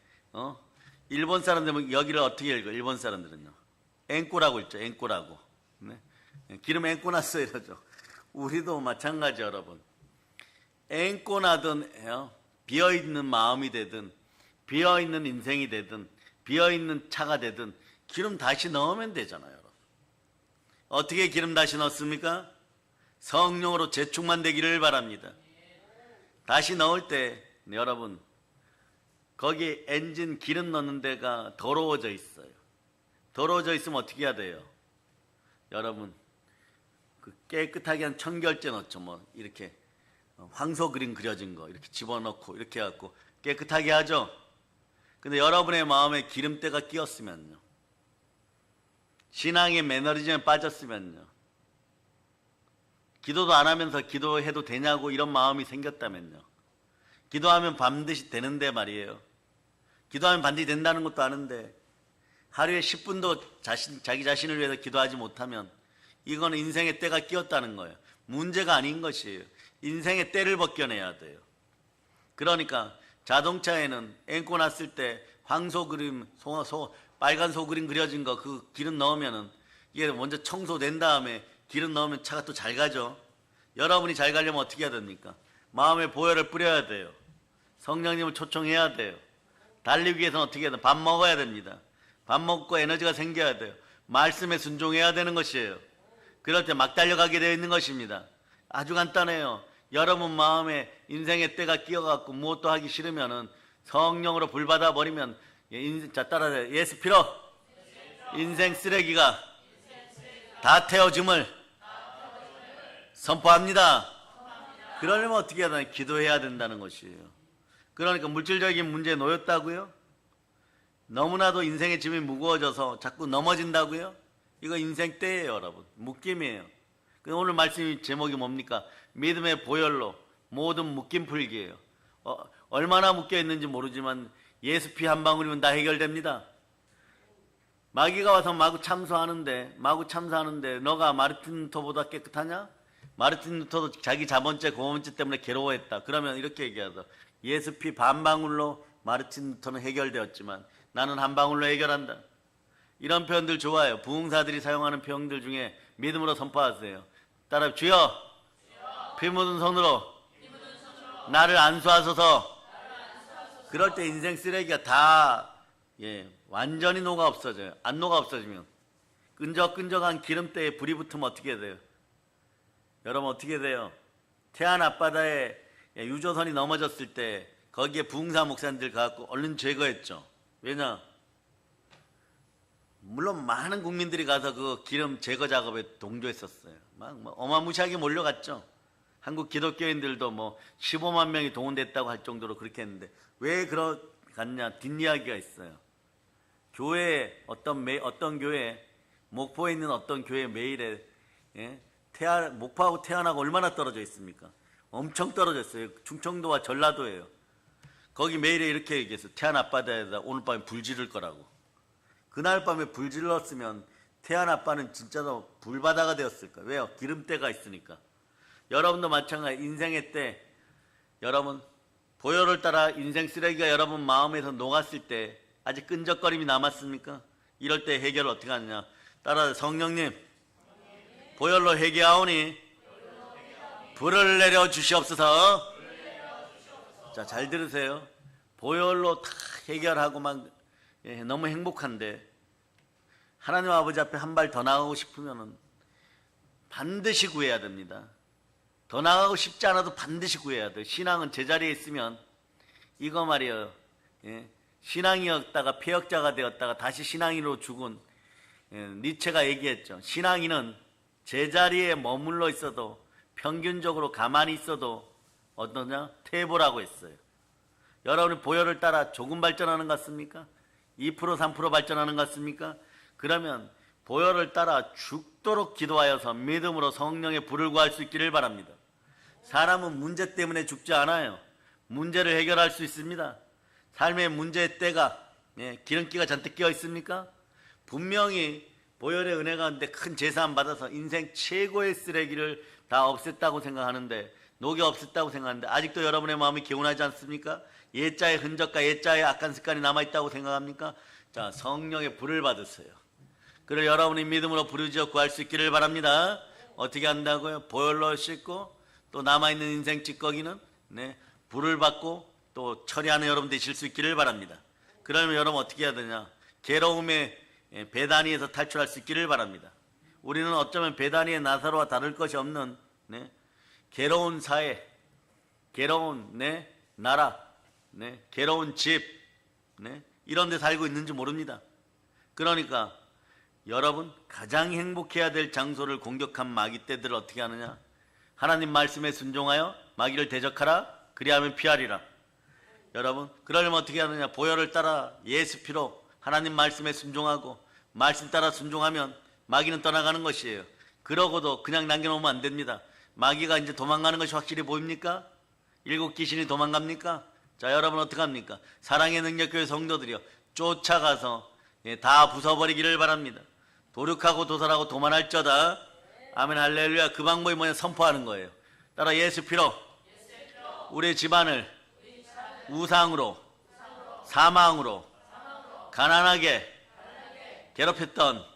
일본 사람들은 여기를 어떻게 읽어? 일본 사람들은요. 앵꼬라고 읽죠. 앵꼬라고. 네. 기름 앵꼬 났어 이러죠. 우리도 마찬가지 여러분. 앵꼬 나든 비어있는 마음이 되든 비어있는 인생이 되든 비어있는 차가 되든 기름 다시 넣으면 되잖아요. 여러분. 어떻게 기름 다시 넣습니까? 성령으로 재충만 되기를 바랍니다. 다시 넣을 때 여러분 거기 엔진 기름 넣는 데가 더러워져 있어요. 더러워져 있으면 어떻게 해야 돼요? 여러분 그 깨끗하게 한 청결제 넣죠. 뭐 이렇게 황소 그림 그려진 거 이렇게 집어넣고 이렇게 해갖고 깨끗하게 하죠. 근데 여러분의 마음에 기름때가 끼었으면요, 신앙의 매너리즘에 빠졌으면요, 기도도 안 하면서 기도해도 되냐고 이런 마음이 생겼다면요, 기도하면 반드시 되는데 말이에요. 기도하면 반드시 된다는 것도 아는데 하루에 10분도 자기 자신을 위해서 기도하지 못하면 이거는 인생의 때가 끼었다는 거예요. 문제가 아닌 것이에요. 인생의 때를 벗겨내야 돼요. 그러니까 자동차에는 앵꼬 났을 때 황소 그림, 빨간 소 그림 그려진 거 그 기름 넣으면은 이게 먼저 청소된 다음에 기름 넣으면 차가 또 잘 가죠. 여러분이 잘 가려면 어떻게 해야 됩니까? 마음에 보혈을 뿌려야 돼요. 성령님을 초청해야 돼요. 달리기 위해서는 어떻게 해야 돼요? 밥 먹어야 됩니다. 밥 먹고 에너지가 생겨야 돼요. 말씀에 순종해야 되는 것이에요. 그럴 때 막 달려가게 되어 있는 것입니다. 아주 간단해요. 여러분 마음에 인생의 때가 끼어갖고 무엇도 하기 싫으면은 성령으로 불받아 버리면 자 따라해요. 예수 필요 인생 쓰레기가 다 태워줌을 선포합니다. 그러려면 어떻게 해야 되나? 기도해야 된다는 것이에요. 그러니까 물질적인 문제에 놓였다고요? 너무나도 인생의 짐이 무거워져서 자꾸 넘어진다고요? 이거 인생 때예요, 여러분. 묶임이에요. 오늘 말씀 제목이 뭡니까? 믿음의 보혈로 모든 묶임 풀기예요. 얼마나 묶여 있는지 모르지만 예수 피 한 방울이면 다 해결됩니다. 마귀가 와서 마구 참소하는데 너가 마르틴 루터보다 깨끗하냐? 마르틴 루터도 자기 자본죄 고문죄 때문에 괴로워했다. 그러면 이렇게 얘기하죠. 예수 피 반 방울로 마르틴 루터는 해결되었지만 나는 한 방울로 해결한다. 이런 표현들 좋아요. 부흥사들이 사용하는 표현들 중에 믿음으로 선포하세요. 따라 주여 피 묻은 손으로 나를 안수하소서. 그럴 때 인생 쓰레기가 다 완전히 녹아 없어져요. 안 녹아 없어지면 끈적끈적한 기름때에 불이 붙으면 어떻게 돼요? 여러분 어떻게 돼요? 태안 앞바다에 유조선이 넘어졌을 때 거기에 부흥사 목사님들 가갖고 얼른 제거했죠. 왜냐? 물론 많은 국민들이 가서 그 기름 제거 작업에 동조했었어요. 막 어마무시하게 몰려갔죠. 한국 기독교인들도 뭐 15만 명이 동원됐다고 할 정도로 그렇게 했는데 왜 그러갔냐? 뒷이야기가 있어요. 교회 어떤 교회 목포에 있는 어떤 교회 메일에 목포하고 태안하고 얼마나 떨어져 있습니까? 엄청 떨어져 있어요. 충청도와 전라도예요. 거기 매일에 이렇게 얘기했어. 태안 앞바다에다 오늘 밤에 불 지를 거라고. 그날 밤에 불 질렀으면 태안 앞바다는 진짜로 불바다가 되었을 거예요. 왜요? 기름때가 있으니까. 여러분도 마찬가지. 인생의 때 여러분 보혈을 따라 인생 쓰레기가 여러분 마음에서 녹았을 때 아직 끈적거림이 남았습니까? 이럴 때 해결을 어떻게 하느냐. 따라 성령님 보혈로 회개하오니 불을 내려 주시옵소서. 자, 잘 들으세요. 보혈로 다 해결하고 막 너무 행복한데 하나님 아버지 앞에 한 발 더 나가고 싶으면은 반드시 구해야 됩니다. 더 나가고 싶지 않아도 반드시 구해야 돼요. 신앙은 제자리에 있으면 이거 말이에요. 신앙이었다가 폐역자가 되었다가 다시 신앙인으로 죽은 니체가 얘기했죠. 신앙인은 제자리에 머물러 있어도 평균적으로 가만히 있어도 어떠냐? 퇴보라고 했어요. 여러분이 보혈을 따라 조금 발전하는 것 같습니까? 2% 3% 발전하는 것 같습니까? 그러면 보혈을 따라 죽도록 기도하여서 믿음으로 성령의 불을 구할 수 있기를 바랍니다. 사람은 문제 때문에 죽지 않아요. 문제를 해결할 수 있습니다. 삶의 문제의 때가 기름기가 잔뜩 끼어 있습니까? 분명히 보혈의 은혜 가운데 큰 제사함 받아서 인생 최고의 쓰레기를 다 없앴다고 생각하는데 녹이 없앴다고 생각하는데 아직도 여러분의 마음이 개운하지 않습니까? 옛자의 흔적과 옛자의 악한 습관이 남아있다고 생각합니까? 자, 성령의 불을 받으세요. 그리고 여러분이 믿음으로 부르짖어 구할 수 있기를 바랍니다. 어떻게 한다고요? 보혈로 씻고 또 남아있는 인생 찌꺼기는 불을 받고 또 처리하는 여러분 되실 수 있기를 바랍니다. 그러면 여러분 어떻게 해야 되냐? 괴로움의 배단위에서 탈출할 수 있기를 바랍니다. 우리는 어쩌면 배단위의 나사로와 다를 것이 없는 괴로운 사회, 괴로운 나라, 괴로운 집 이런 데 살고 있는지 모릅니다. 그러니까 여러분 가장 행복해야 될 장소를 공격한 마귀 떼들을 어떻게 하느냐? 하나님 말씀에 순종하여 마귀를 대적하라. 그리하면 피하리라. 여러분 그러려면 어떻게 하느냐? 보혈을 따라 예수 피로 하나님 말씀에 순종하고 말씀 따라 순종하면 마귀는 떠나가는 것이에요. 그러고도 그냥 남겨놓으면 안 됩니다. 마귀가 이제 도망가는 것이 확실히 보입니까? 7 귀신이 도망갑니까? 자, 여러분 어떡합니까? 사랑의 능력교회 성도들이요 쫓아가서 다 부숴버리기를 바랍니다. 도륙하고 도살하고 도만할저다. 아멘 할렐루야. 그 방법이 뭐냐? 선포하는 거예요. 따라 예수 피로 우리 집안을 우상으로 사망으로 가난하게 괴롭혔던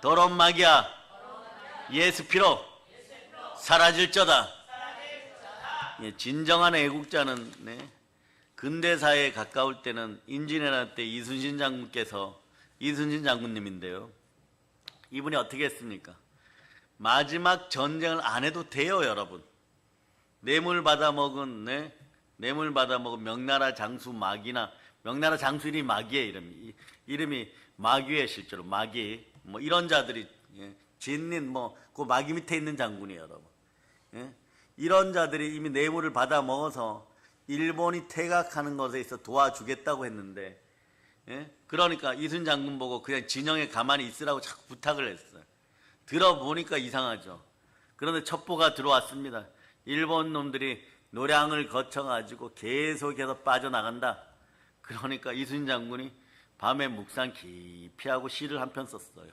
더러운 마귀야 예수 피로 사라질저다. 진정한 애국자는 근대사에 가까울 때는 임진왜란 때 이순신 장군님인데요. 이분이 어떻게 했습니까? 마지막 전쟁을 안 해도 돼요, 여러분. 뇌물 받아먹은 명나라 장수 마귀나 명나라 장수 이름이 마귀의 이름이 마귀의 실제로 마귀 뭐 이런 자들이 진린 그 마귀 밑에 있는 장군이에요, 여러분. 이런 자들이 이미 뇌물을 받아먹어서 일본이 퇴각하는 것에 있어 도와주겠다고 했는데 그러니까 이순 장군 보고 그냥 진영에 가만히 있으라고 자꾸 부탁을 했어요. 들어보니까 이상하죠. 그런데 첩보가 들어왔습니다. 일본 놈들이 노량을 거쳐가지고 계속해서 빠져나간다. 그러니까 이순 장군이 밤에 묵상 깊이 하고 시를 한 편 썼어요.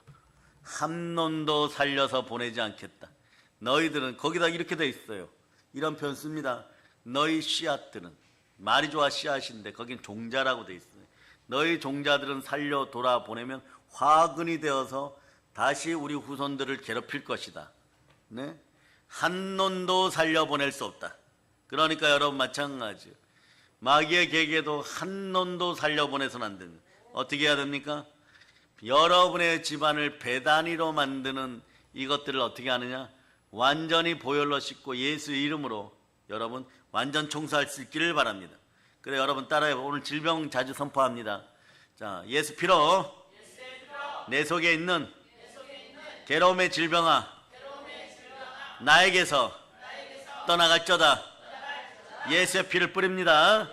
한 놈도 살려서 보내지 않겠다. 너희들은 거기다 이렇게 돼 있어요. 이런 편 씁니다. 너희 씨앗들은 말이 좋아 씨앗인데 거긴 종자라고 돼 있어요. 너희 종자들은 살려 돌아보내면 화근이 되어서 다시 우리 후손들을 괴롭힐 것이다. 한 놈도 살려보낼 수 없다. 그러니까 여러분 마찬가지예요. 마귀의 계계도 한 놈도 살려보내서는 안 됩니다. 어떻게 해야 됩니까? 여러분의 집안을 배단위로 만드는 이것들을 어떻게 하느냐? 완전히 보혈로 씻고 예수 이름으로 여러분 완전 청소할 수 있기를 바랍니다. 그래 여러분 따라해요. 오늘 질병 자주 선포합니다. 자, 예수 피로 내 속에 있는 괴로움의 질병아 나에게서 떠나갈저다. 예수의 피를 뿌립니다.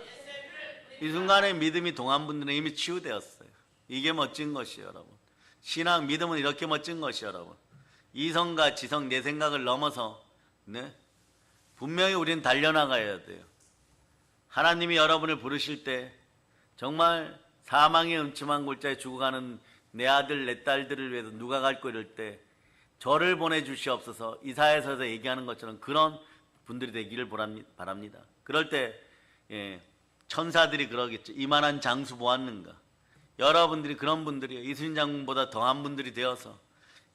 이 순간에 믿음이 동한 분들은 이미 치유되었어요. 이게 멋진 것이에요, 여러분. 신앙 믿음은 이렇게 멋진 것이에요, 여러분. 이성과 지성, 내 생각을 넘어서 네? 분명히 우리는 달려나가야 돼요. 하나님이 여러분을 부르실 때 정말 사망의 음침한 골짜기에 죽어가는 내 아들 내 딸들을 위해서 누가 갈고 이럴 때 저를 보내주시옵소서, 이사야서에서 얘기하는 것처럼 그런 분들이 되기를 바랍니다. 그럴 때 천사들이 그러겠죠. 이만한 장수 보았는가. 여러분들이 그런 분들이에요. 이순신 장군보다 더한 분들이 되어서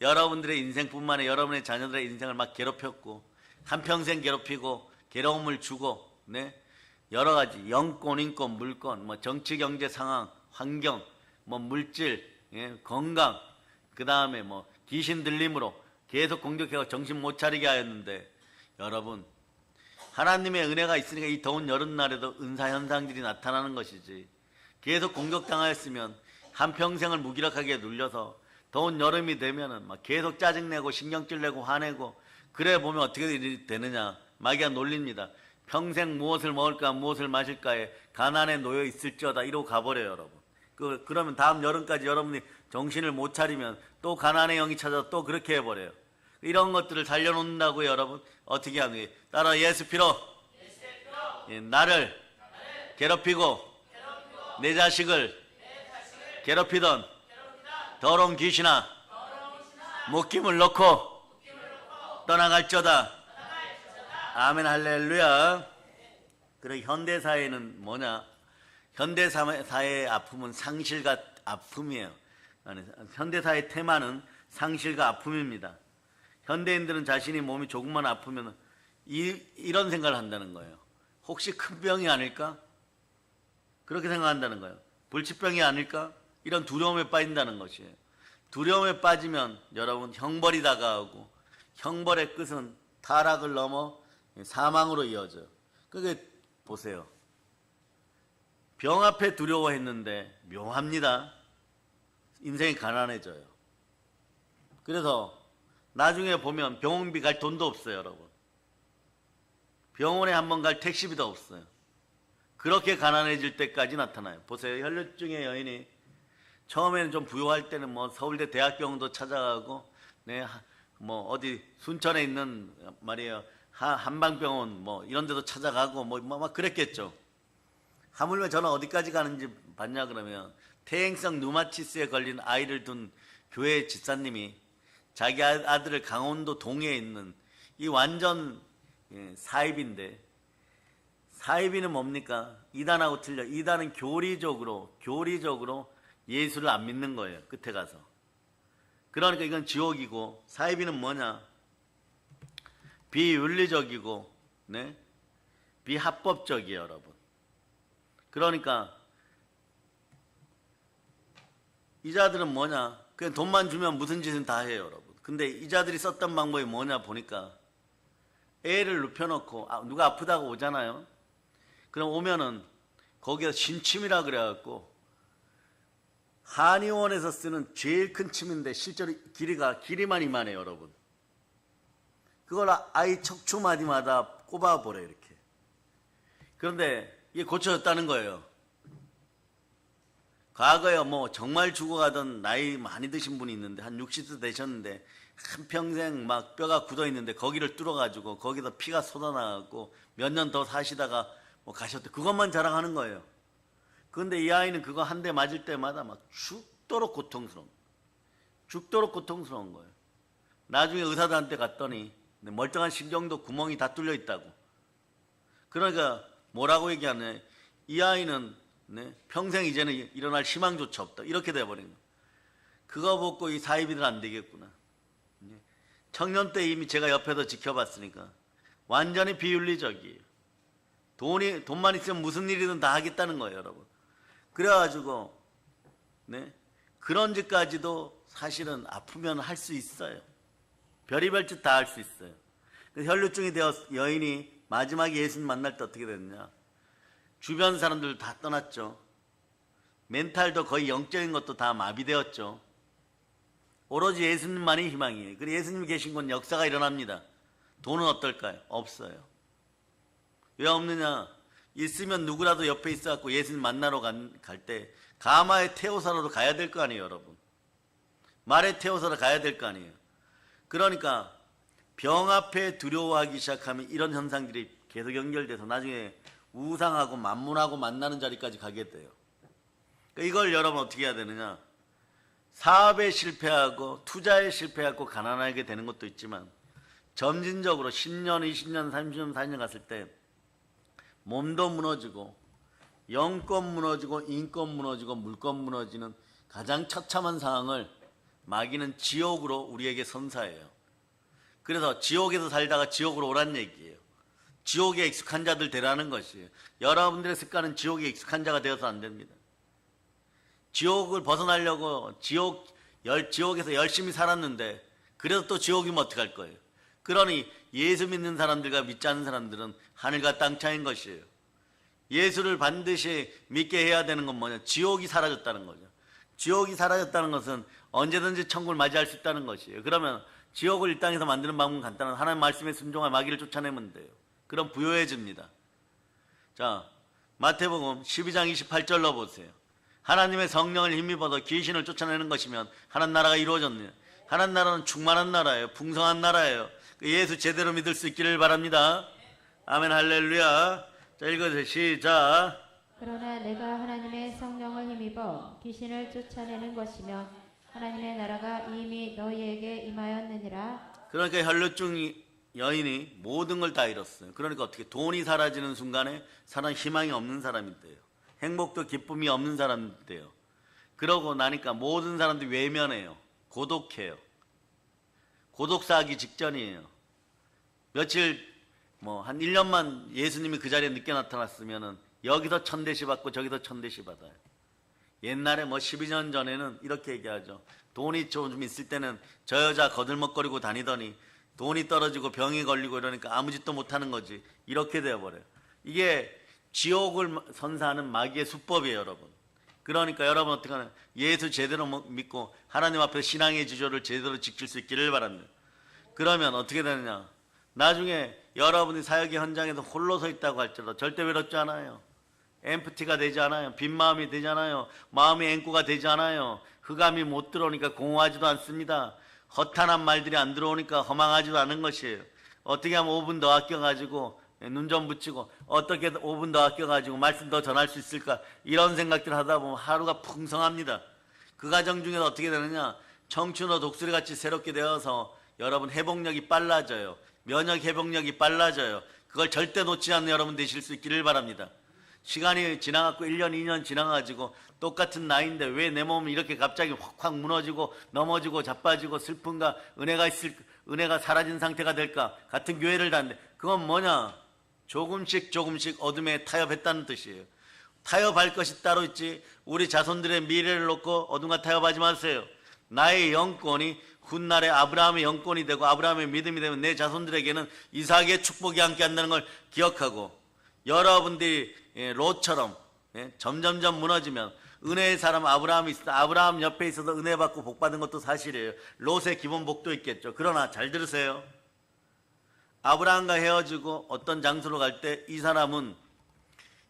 여러분들의 인생뿐만 아니라 여러분의 자녀들의 인생을 막 괴롭혔고 한평생 괴롭히고 괴로움을 주고 여러 가지 영권, 인권, 물권, 뭐 정치, 경제 상황, 환경, 뭐 물질, 건강, 그 다음에 뭐 귀신 들림으로 계속 공격해서 정신 못 차리게 하였는데, 여러분 하나님의 은혜가 있으니까 이 더운 여름날에도 은사 현상들이 나타나는 것이지, 계속 공격당하였으면 한평생을 무기력하게 눌려서 더운 여름이 되면은 막 계속 짜증내고 신경질 내고 화내고, 그래 보면 어떻게 되느냐, 마귀가 놀립니다. 평생 무엇을 먹을까 무엇을 마실까에 가난에 놓여 있을지어다 이러고 가버려요. 여러분 그러면 다음 여름까지 여러분이 정신을 못 차리면 또 가난의 영이 찾아서 또 그렇게 해버려요. 이런 것들을 살려놓는다고 여러분 어떻게 하는 거예요? 따라 예수 피로 나를 괴롭히고 내 자식을 괴롭히던 더러운 귀신아, 목김을 놓고 떠나갈지어다. 아멘 할렐루야. 그리고 현대사회는 뭐냐? 현대사회의 아픔은 상실과 아픔이에요. 현대사회의 테마는 상실과 아픔입니다. 현대인들은 자신이 몸이 조금만 아프면 이런 생각을 한다는 거예요. 혹시 큰 병이 아닐까? 그렇게 생각한다는 거예요. 불치병이 아닐까? 이런 두려움에 빠진다는 것이에요. 두려움에 빠지면 여러분 형벌이 다가오고, 형벌의 끝은 타락을 넘어 사망으로 이어져요. 그게 보세요. 병 앞에 두려워했는데 묘합니다. 인생이 가난해져요. 그래서 나중에 보면 병원비 갈 돈도 없어요. 여러분 병원에 한번 갈 택시비도 없어요. 그렇게 가난해질 때까지 나타나요. 보세요. 혈류증의 여인이 처음에는 좀 부유할 때는 뭐 서울대 대학병원도 찾아가고, 뭐 어디 순천에 있는 말이에요 한방병원 뭐 이런 데도 찾아가고 막 그랬겠죠. 하물며 저는 어디까지 가는지 봤냐 그러면, 퇴행성 류마티스에 걸린 아이를 둔 교회 집사님이 자기 아들을 강원도 동해에 있는 이 완전 사이비인데, 사이비는 뭡니까? 이단하고 틀려. 이단은 교리적으로 예수를 안 믿는 거예요. 끝에 가서. 그러니까 이건 지옥이고, 사이비는 뭐냐? 비윤리적이고 비합법적이에요. 여러분 그러니까 이자들은 뭐냐? 그냥 돈만 주면 무슨 짓은 다 해요. 여러분 근데 이자들이 썼던 방법이 뭐냐 보니까, 애를 눕혀놓고 누가 아프다고 오잖아요. 그럼 오면은 거기서 신침이라 그래갖고, 한의원에서 쓰는 제일 큰 침인데 실제로 길이만 이만해요. 여러분 그걸 아이 척추마디마다 꼽아버려요. 이렇게. 그런데 이게 고쳐졌다는 거예요. 과거에 뭐 정말 죽어가던 나이 많이 드신 분이 있는데, 한 60세 되셨는데 한평생 막 뼈가 굳어있는데 거기를 뚫어가지고 거기서 피가 쏟아나가고 몇 년 더 사시다가 뭐 가셨대. 그것만 자랑하는 거예요. 그런데 이 아이는 그거 한 대 맞을 때마다 막 죽도록 고통스러운 거예요. 나중에 의사들한테 갔더니 멀쩡한 심정도 구멍이 다 뚫려 있다고. 그러니까 뭐라고 얘기하냐, 이 아이는 평생 이제는 일어날 희망조차 없다, 이렇게 돼버린 거예요. 그거 보고 이 사이비들 안 되겠구나. 청년 때 이미 제가 옆에서 지켜봤으니까 완전히 비윤리적이에요. 돈만 있으면 무슨 일이든 다 하겠다는 거예요. 여러분 그래가지고 그런 짓까지도 사실은 아프면 할 수 있어요. 별의별 짓 다 할 수 있어요. 혈류증이 되어 여인이 마지막에 예수님 만날 때 어떻게 됐냐? 주변 사람들 다 떠났죠. 멘탈도 거의 영적인 것도 다 마비되었죠. 오로지 예수님만이 희망이에요. 그리고 예수님이 계신 곳 역사가 일어납니다. 돈은 어떨까요? 없어요. 왜 없느냐? 있으면 누구라도 옆에 있어갖고 예수님 만나러 갈 때 가마에 태워서라도 가야 될 거 아니에요. 여러분 말에 태워서 가야 될 거 아니에요. 그러니까 병 앞에 두려워하기 시작하면 이런 현상들이 계속 연결돼서 나중에 우상하고 만문하고 만나는 자리까지 가게 돼요. 그러니까 이걸 여러분 어떻게 해야 되느냐? 사업에 실패하고 투자에 실패하고 가난하게 되는 것도 있지만 점진적으로 10년, 20년, 30년, 40년 갔을 때 몸도 무너지고 영권 무너지고 인권 무너지고 물권 무너지는 가장 처참한 상황을 마귀는 지옥으로 우리에게 선사해요. 그래서 지옥에서 살다가 지옥으로 오란 얘기예요. 지옥에 익숙한 자들 되라는 것이에요. 여러분들의 습관은 지옥에 익숙한 자가 되어서 안 됩니다. 지옥을 벗어나려고 지옥에서 열심히 살았는데 그래서 또 지옥이면 어떡할 거예요? 그러니 예수 믿는 사람들과 믿지 않는 사람들은 하늘과 땅 차이인 것이에요. 예수를 반드시 믿게 해야 되는 건 뭐냐? 지옥이 사라졌다는 거죠. 지옥이 사라졌다는 것은 언제든지 천국을 맞이할 수 있다는 것이에요. 그러면 지옥을 이 땅에서 만드는 방법은 간단한 하나님 말씀에 순종하여 마귀를 쫓아내면 돼요. 그럼 부요해집니다. 자, 마태복음 12장 28절로 보세요. 하나님의 성령을 힘입어서 귀신을 쫓아내는 것이면 하나님 나라가 이루어졌네요. 하나님 나라는 충만한 나라예요. 풍성한 나라예요. 예수 제대로 믿을 수 있기를 바랍니다. 아멘 할렐루야. 자, 읽어주세요. 시작. 그러나 내가 하나님의 성령을 힘입어 귀신을 쫓아내는 것이며 하나님의 나라가 이미 너희에게 임하였느니라. 그러니까 혈루증 여인이 모든 걸 다 잃었어요. 그러니까 어떻게 돈이 사라지는 순간에 사람 희망이 없는 사람이 돼요. 행복도 기쁨이 없는 사람이 돼요. 그러고 나니까 모든 사람들이 외면해요. 고독해요. 고독사하기 직전이에요. 며칠 한 1년만 예수님이 그 자리에 늦게 나타났으면은 여기서 1000대씩 받고 저기서 1000대씩 받아요. 옛날에 12년 전에는 이렇게 얘기하죠. 돈이 좀 있을 때는 저 여자 거들먹거리고 다니더니 돈이 떨어지고 병이 걸리고 이러니까 아무 짓도 못하는 거지. 이렇게 되어버려요. 이게 지옥을 선사하는 마귀의 수법이에요, 여러분. 그러니까 여러분 어떻게 하나? 예수 제대로 믿고 하나님 앞에 신앙의 지조를 제대로 지킬 수 있기를 바랍니다. 그러면 어떻게 되느냐? 나중에 여러분이 사역의 현장에서 홀로 서 있다고 할지라도 절대 외롭지 않아요. 엠프티가 되지 않아요. 빈 마음이 되지 않아요. 마음이 앵꾸가 되지 않아요. 흑암이 못 들어오니까 공허하지도 않습니다. 허탄한 말들이 안 들어오니까 허망하지도 않은 것이에요. 어떻게 하면 5분 더 아껴가지고 눈 좀 붙이고 어떻게 5분 더 아껴가지고 말씀 더 전할 수 있을까, 이런 생각들 하다 보면 하루가 풍성합니다. 그 과정 중에서 어떻게 되느냐? 청춘과 독수리 같이 새롭게 되어서 여러분 회복력이 빨라져요. 면역 회복력이 빨라져요. 그걸 절대 놓지 않는 여러분 되실 수 있기를 바랍니다. 시간이 지나갖고 1년 2년 지나가지고 똑같은 나이인데 왜 내 몸이 이렇게 갑자기 확 무너지고 넘어지고 자빠지고 슬픔과 은혜가 사라진 상태가 될까? 같은 교회를 다니는데 그건 뭐냐? 조금씩 어둠에 타협했다는 뜻이에요. 타협할 것이 따로 있지 우리 자손들의 미래를 놓고 어둠과 타협하지 마세요. 나의 영권이 훗날에 아브라함의 영권이 되고 아브라함의 믿음이 되면 내 자손들에게는 이삭의 축복이 함께 한다는 걸 기억하고, 여러분들이 롯처럼 점점점 무너지면 은혜의 사람 아브라함이 있어. 아브라함 옆에 있어서 은혜 받고 복 받은 것도 사실이에요. 롯의 기본 복도 있겠죠. 그러나 잘 들으세요. 아브라함과 헤어지고 어떤 장소로 갈 때 이 사람은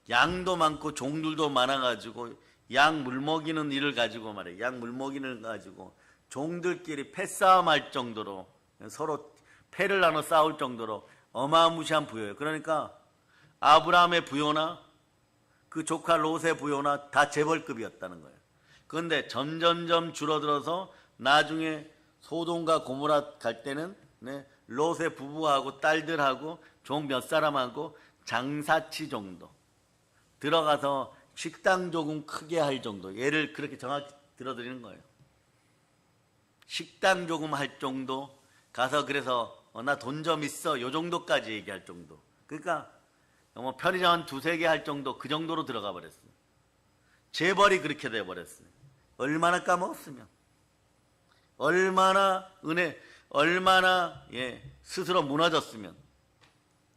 양도 많고 종들도 많아가지고 양 물먹이는 일을 가지고 말이에요. 양 물먹이는 가지고 종들끼리 패싸움할 정도로 서로 패를 나눠 싸울 정도로 어마무시한 부여예요. 그러니까 아브라함의 부여나 그 조카 롯의 부여나 다 재벌급이었다는 거예요. 그런데 점점점 줄어들어서 나중에 소돔과 고모라 갈 때는 롯의 부부하고 딸들하고 종 몇 사람하고 장사치 정도 들어가서 식당 조금 크게 할 정도, 얘를 그렇게 정확히 들어드리는 거예요. 식당 조금 할 정도 가서 그래서 나 돈 좀 있어 요 정도까지 얘기할 정도. 그러니까 편의점 한 2-3개 할 정도, 그 정도로 들어가 버렸어요. 재벌이 그렇게 돼버렸어요. 얼마나 까먹었으면, 얼마나 스스로 무너졌으면.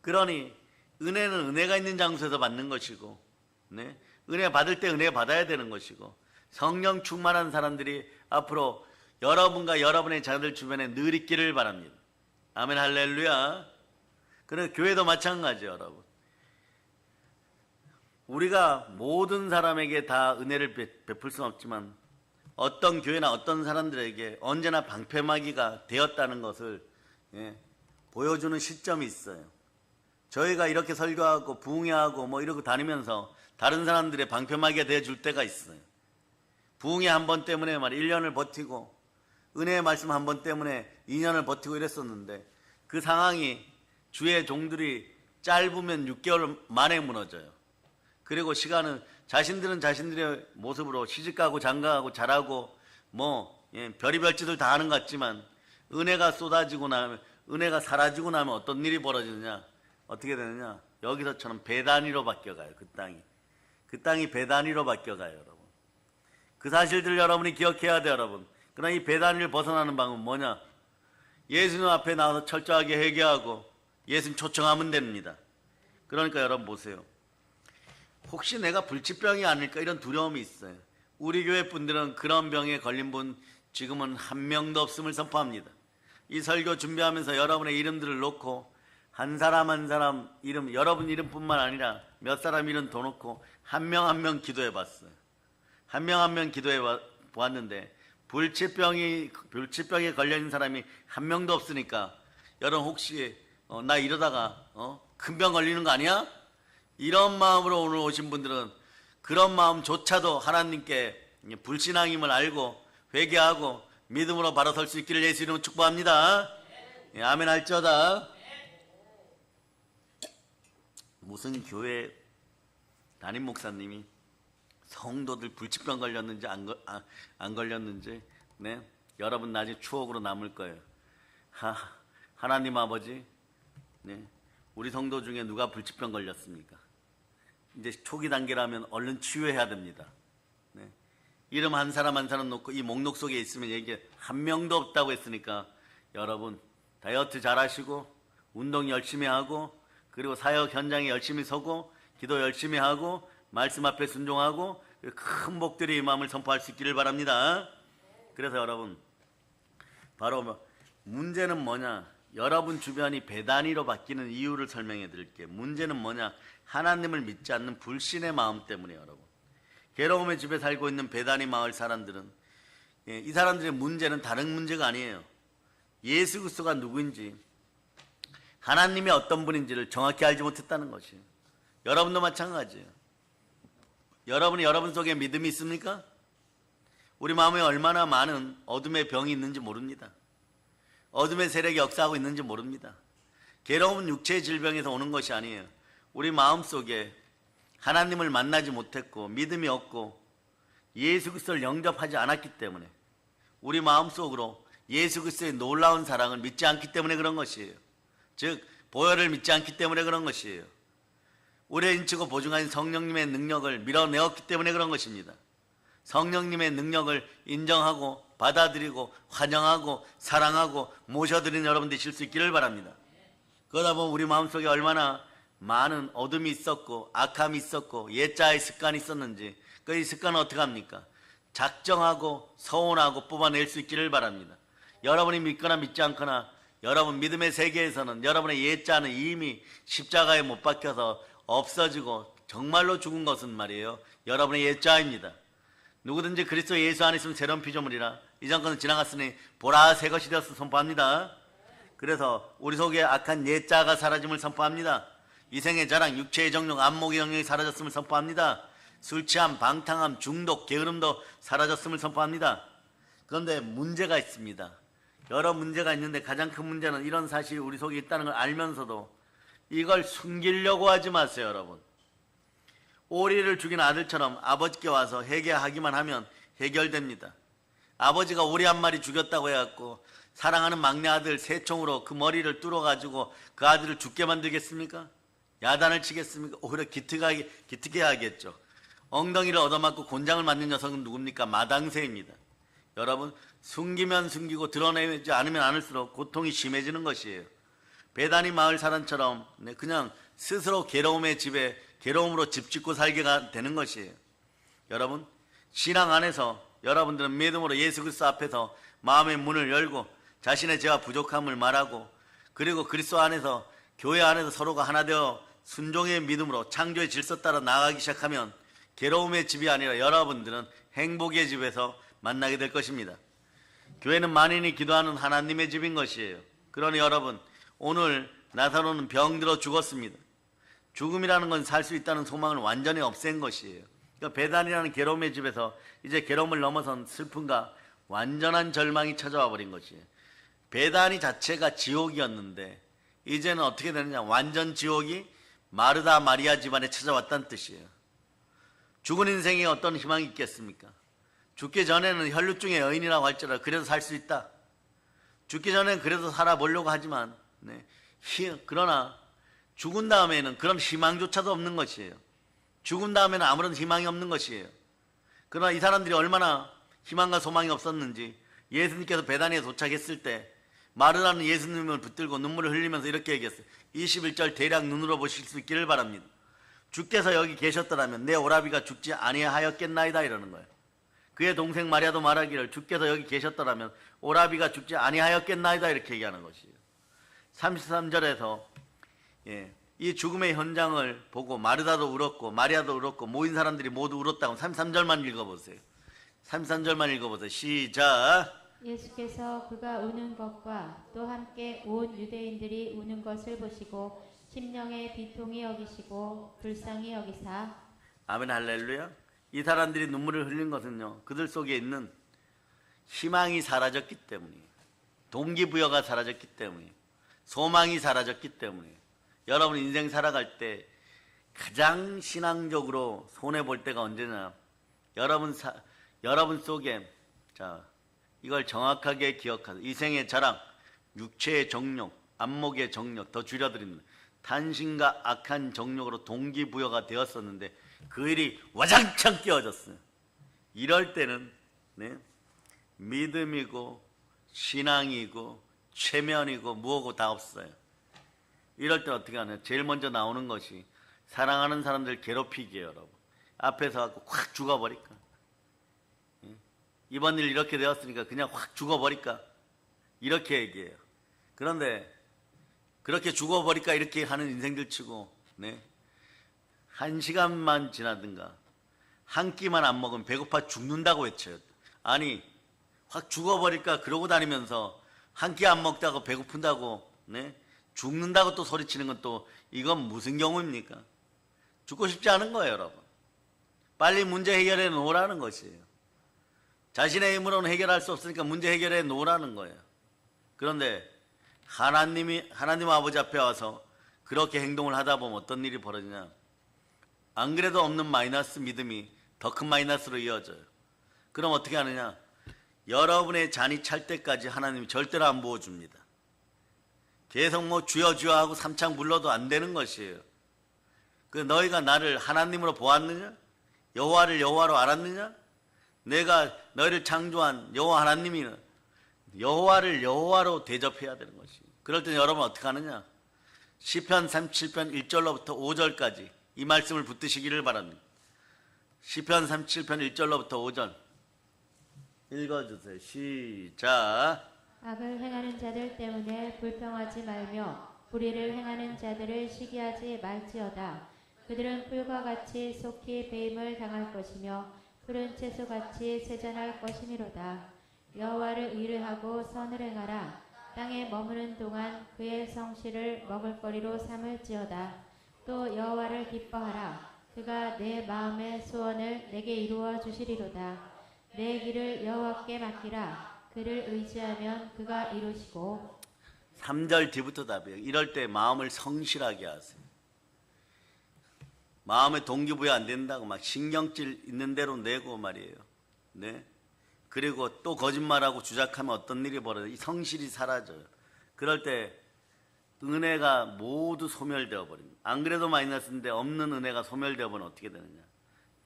그러니 은혜는 은혜가 있는 장소에서 받는 것이고, 은혜 받을 때 은혜 받아야 되는 것이고, 성령 충만한 사람들이 앞으로 여러분과 여러분의 자녀들 주변에 늘 있기를 바랍니다. 아멘 할렐루야. 그래서 교회도 마찬가지예요, 여러분. 우리가 모든 사람에게 다 은혜를 베풀 수는 없지만 어떤 교회나 어떤 사람들에게 언제나 방패막이가 되었다는 것을 보여주는 시점이 있어요. 저희가 이렇게 설교하고 부흥회하고 뭐 이러고 다니면서 다른 사람들의 방패막이가 되어줄 때가 있어요. 부흥회 한 번 때문에 1년을 버티고 은혜의 말씀 한 번 때문에 2년을 버티고 이랬었는데 그 상황이 주의 종들이 짧으면 6개월 만에 무너져요. 그리고 시간은 자신들은 자신들의 모습으로 시집가고 장가가고 잘하고 별의별 짓을 다 하는 것 같지만 은혜가 쏟아지고 나면 은혜가 사라지고 나면 어떤 일이 벌어지느냐, 어떻게 되느냐, 여기서처럼 배단위로 바뀌어가요. 그 땅이 배단위로 바뀌어가요. 여러분, 그 사실들 여러분이 기억해야 돼요. 여러분, 그러나 이 배단위를 벗어나는 방법은 뭐냐? 예수님 앞에 나와서 철저하게 회개하고 예수님 초청하면 됩니다. 그러니까 여러분 보세요. 혹시 내가 불치병이 아닐까 이런 두려움이 있어요. 우리 교회 분들은 그런 병에 걸린 분 지금은 한 명도 없음을 선포합니다. 이 설교 준비하면서 여러분의 이름들을 놓고 한 사람 한 사람 이름, 여러분 이름뿐만 아니라 몇 사람 이름 더 놓고 한 명 한 명 기도해 봤어요. 한 명 한 명 기도해 보았는데 불치병에 걸려 있는 사람이 한 명도 없으니까 여러분 혹시 나 이러다가 큰 병 걸리는 거 아니야? 이런 마음으로 오늘 오신 분들은 그런 마음조차도 하나님께 불신앙임을 알고 회개하고 믿음으로 바로 설 수 있기를 예수 이름으로 축복합니다. 아멘 할지어다. 무슨 교회 담임 목사님이 성도들 불치병 걸렸는지 안 걸렸는지 여러분 나중에 추억으로 남을 거예요. 하나님 아버지, 우리 성도 중에 누가 불치병 걸렸습니까? 이제 초기 단계라면 얼른 치유해야 됩니다. 이름 한 사람 한 사람 놓고 이 목록 속에 있으면 얘기 한 명도 없다고 했으니까 여러분 다이어트 잘하시고 운동 열심히 하고 그리고 사역 현장에 열심히 서고 기도 열심히 하고 말씀 앞에 순종하고 큰 복들이 이 마음을 선포할 수 있기를 바랍니다. 그래서 여러분 바로 문제는 뭐냐? 여러분 주변이 배단위로 바뀌는 이유를 설명해 드릴게요. 문제는 뭐냐? 하나님을 믿지 않는 불신의 마음 때문에 여러분. 괴로움의 집에 살고 있는 배단위 마을 사람들은 이 사람들의 문제는 다른 문제가 아니에요. 예수 그리스도가 누구인지 하나님이 어떤 분인지를 정확히 알지 못했다는 것이에요. 여러분도 마찬가지예요. 여러분이 여러분 속에 믿음이 있습니까? 우리 마음에 얼마나 많은 어둠의 병이 있는지 모릅니다. 어둠의 세력이 역사하고 있는지 모릅니다. 괴로움은 육체의 질병에서 오는 것이 아니에요. 우리 마음속에 하나님을 만나지 못했고 믿음이 없고 예수 그리스도를 영접하지 않았기 때문에 우리 마음속으로 예수 그리스도의 놀라운 사랑을 믿지 않기 때문에 그런 것이에요. 즉 보혈을 믿지 않기 때문에 그런 것이에요. 오래 인치고 보증한 성령님의 능력을 밀어내었기 때문에 그런 것입니다. 성령님의 능력을 인정하고 받아들이고 환영하고 사랑하고 모셔드리는 여러분 되실 수 있기를 바랍니다. 그러다 보면 우리 마음속에 얼마나 많은 어둠이 있었고 악함이 있었고 옛자의 습관이 있었는지 그 습관은 어떻게 합니까? 작정하고 서운하고 뽑아낼 수 있기를 바랍니다. 여러분이 믿거나 믿지 않거나 여러분 믿음의 세계에서는 여러분의 옛자는 이미 십자가에 못 박혀서 없어지고 정말로 죽은 것은 말이에요, 여러분의 옛자입니다. 누구든지 그리스도 예수 안에 있으면 새로운 피조물이라 이전 것은 지나갔으니 보라 새 것이 되었어 선포합니다. 그래서 우리 속에 악한 옛자가 사라짐을 선포합니다. 이생의 자랑, 육체의 정욕, 안목의 영역이 사라졌음을 선포합니다. 술 취함, 방탕함, 중독, 게으름도 사라졌음을 선포합니다. 그런데 문제가 있습니다. 여러 문제가 있는데 가장 큰 문제는 이런 사실이 우리 속에 있다는 걸 알면서도 이걸 숨기려고 하지 마세요. 여러분, 오리를 죽인 아들처럼 아버지께 와서 회개하기만 하면 해결됩니다. 아버지가 오리 한 마리 죽였다고 해갖고 사랑하는 막내 아들 새총으로 그 머리를 뚫어가지고 그 아들을 죽게 만들겠습니까? 야단을 치겠습니까? 오히려 기특하게 하겠죠. 엉덩이를 얻어맞고 곤장을 맞는 녀석은 누굽니까? 마당새입니다. 여러분, 숨기면 숨기고 드러내지 않으면 않을수록 고통이 심해지는 것이에요. 베다니 마을 사람처럼 그냥 스스로 괴로움의 집에 괴로움으로 집 짓고 살게 되는 것이에요. 여러분, 신앙 안에서 여러분들은 믿음으로 예수 그리스도 앞에서 마음의 문을 열고 자신의 죄와 부족함을 말하고 그리고 그리스도 안에서 교회 안에서 서로가 하나 되어 순종의 믿음으로 창조의 질서 따라 나아가기 시작하면 괴로움의 집이 아니라 여러분들은 행복의 집에서 만나게 될 것입니다. 교회는 만인이 기도하는 하나님의 집인 것이에요. 그러니 여러분, 오늘 나사로는 병들어 죽었습니다. 죽음이라는 건 살 수 있다는 소망을 완전히 없앤 것이에요. 그러니까 배단이라는 괴로움의 집에서 이제 괴로움을 넘어선 슬픔과 완전한 절망이 찾아와 버린 것이에요. 배단이 자체가 지옥이었는데 이제는 어떻게 되느냐, 완전 지옥이 마르다 마리아 집안에 찾아왔다는 뜻이에요. 죽은 인생에 어떤 희망이 있겠습니까? 죽기 전에는 혈류증의 여인이라고 할지라도 그래도 살 수 있다. 죽기 전에는 그래도 살아보려고 하지만 그러나 죽은 다음에는 그런 희망조차도 없는 것이에요. 죽은 다음에는 아무런 희망이 없는 것이에요. 그러나 이 사람들이 얼마나 희망과 소망이 없었는지 예수님께서 베다니에 도착했을 때 마르다는 예수님을 붙들고 눈물을 흘리면서 이렇게 얘기했어요. 21절 대략 눈으로 보실 수 있기를 바랍니다. 주께서 여기 계셨더라면 내 오라비가 죽지 아니하였겠나이다 이러는 거예요. 그의 동생 마리아도 말하기를 주께서 여기 계셨더라면 오라비가 죽지 아니하였겠나이다 이렇게 얘기하는 것이에요. 33절에서 이 죽음의 현장을 보고 마르다도 울었고 마리아도 울었고 모인 사람들이 모두 울었다고 33절만 읽어보세요. 33절만 읽어보세요. 시작. 예수께서 그가 우는 것과 또 함께 온 유대인들이 우는 것을 보시고 심령의 비통이 여기시고 불쌍히 여기사. 아멘 할렐루야. 이 사람들이 눈물을 흘린 것은요, 그들 속에 있는 희망이 사라졌기 때문이에요. 동기부여가 사라졌기 때문이에요. 소망이 사라졌기 때문이에요. 여러분 인생 살아갈 때 가장 신앙적으로 손해볼 때가 언제냐, 여러분 속에 이걸 정확하게 기억하세요. 이생의 자랑, 육체의 정욕, 안목의 정욕, 더 줄여드립니다.贪심과 악한 정욕으로 동기부여가 되었었는데 그 일이 와장창 깨어졌어요. 이럴 때는 믿음이고 신앙이고 최면이고 무엇고 다 없어요. 이럴 때 어떻게 하냐, 제일 먼저 나오는 것이 사랑하는 사람들 괴롭히기예요. 여러분 앞에서 갖고 확 죽어버릴까, 이번 일 이렇게 되었으니까 그냥 확 죽어버릴까, 이렇게 얘기해요. 그런데 그렇게 죽어버릴까 이렇게 하는 인생들 치고 한 시간만 지나든가 한 끼만 안 먹으면 배고파 죽는다고 외쳐요. 아니 확 죽어버릴까 그러고 다니면서 한 끼 안 먹다고 배고픈다고 죽는다고 또 소리치는 건 또 이건 무슨 경우입니까? 죽고 싶지 않은 거예요. 여러분 빨리 문제 해결해 놓으라는 것이에요. 자신의 힘으로는 해결할 수 없으니까 문제 해결해 놓으라는 거예요. 그런데 하나님 아버지 앞에 와서 그렇게 행동을 하다 보면 어떤 일이 벌어지냐, 안 그래도 없는 마이너스 믿음이 더 큰 마이너스로 이어져요. 그럼 어떻게 하느냐, 여러분의 잔이 찰 때까지 하나님이 절대로 안 부어줍니다. 계속 주여 주여 하고 삼창 불러도 안 되는 것이에요. 그 너희가 나를 하나님으로 보았느냐, 여호와를 여호와로 알았느냐, 내가 너희를 창조한 여호와 하나님이는 여호와를 여호와로 대접해야 되는 것이에요. 그럴 때는 여러분 어떻게 하느냐, 시편 37편 1절로부터 5절까지 이 말씀을 붙드시기를 바랍니다. 시편 37편 1절로부터 5절 읽어주세요. 시작. 악을 행하는 자들 때문에 불평하지 말며 불의를 행하는 자들을 시기하지 말지어다. 그들은 풀과 같이 속히 배임을 당할 것이며 푸른 채소같이 세잔할 것이미로다. 여호와를 의뢰하고 선을 행하라. 땅에 머무는 동안 그의 성실을 먹을거리로 삼을지어다. 또 여호와를 기뻐하라. 그가 내 마음의 소원을 내게 이루어 주시리로다. 내 길을 여호와께 맡기라. 그를 의지하면 그가 이루시고. 3절 뒤부터 답이에요. 이럴 때 마음을 성실하게 하세요. 마음에 동기부여 안 된다고 막 신경질 있는 대로 내고 말이에요. 그리고 또 거짓말하고 주작하면 어떤 일이 벌어져요? 이 성실이 사라져요. 그럴 때 은혜가 모두 소멸되어 버립니다. 안 그래도 마이너스인데 없는 은혜가 소멸되어 버리면 어떻게 되느냐,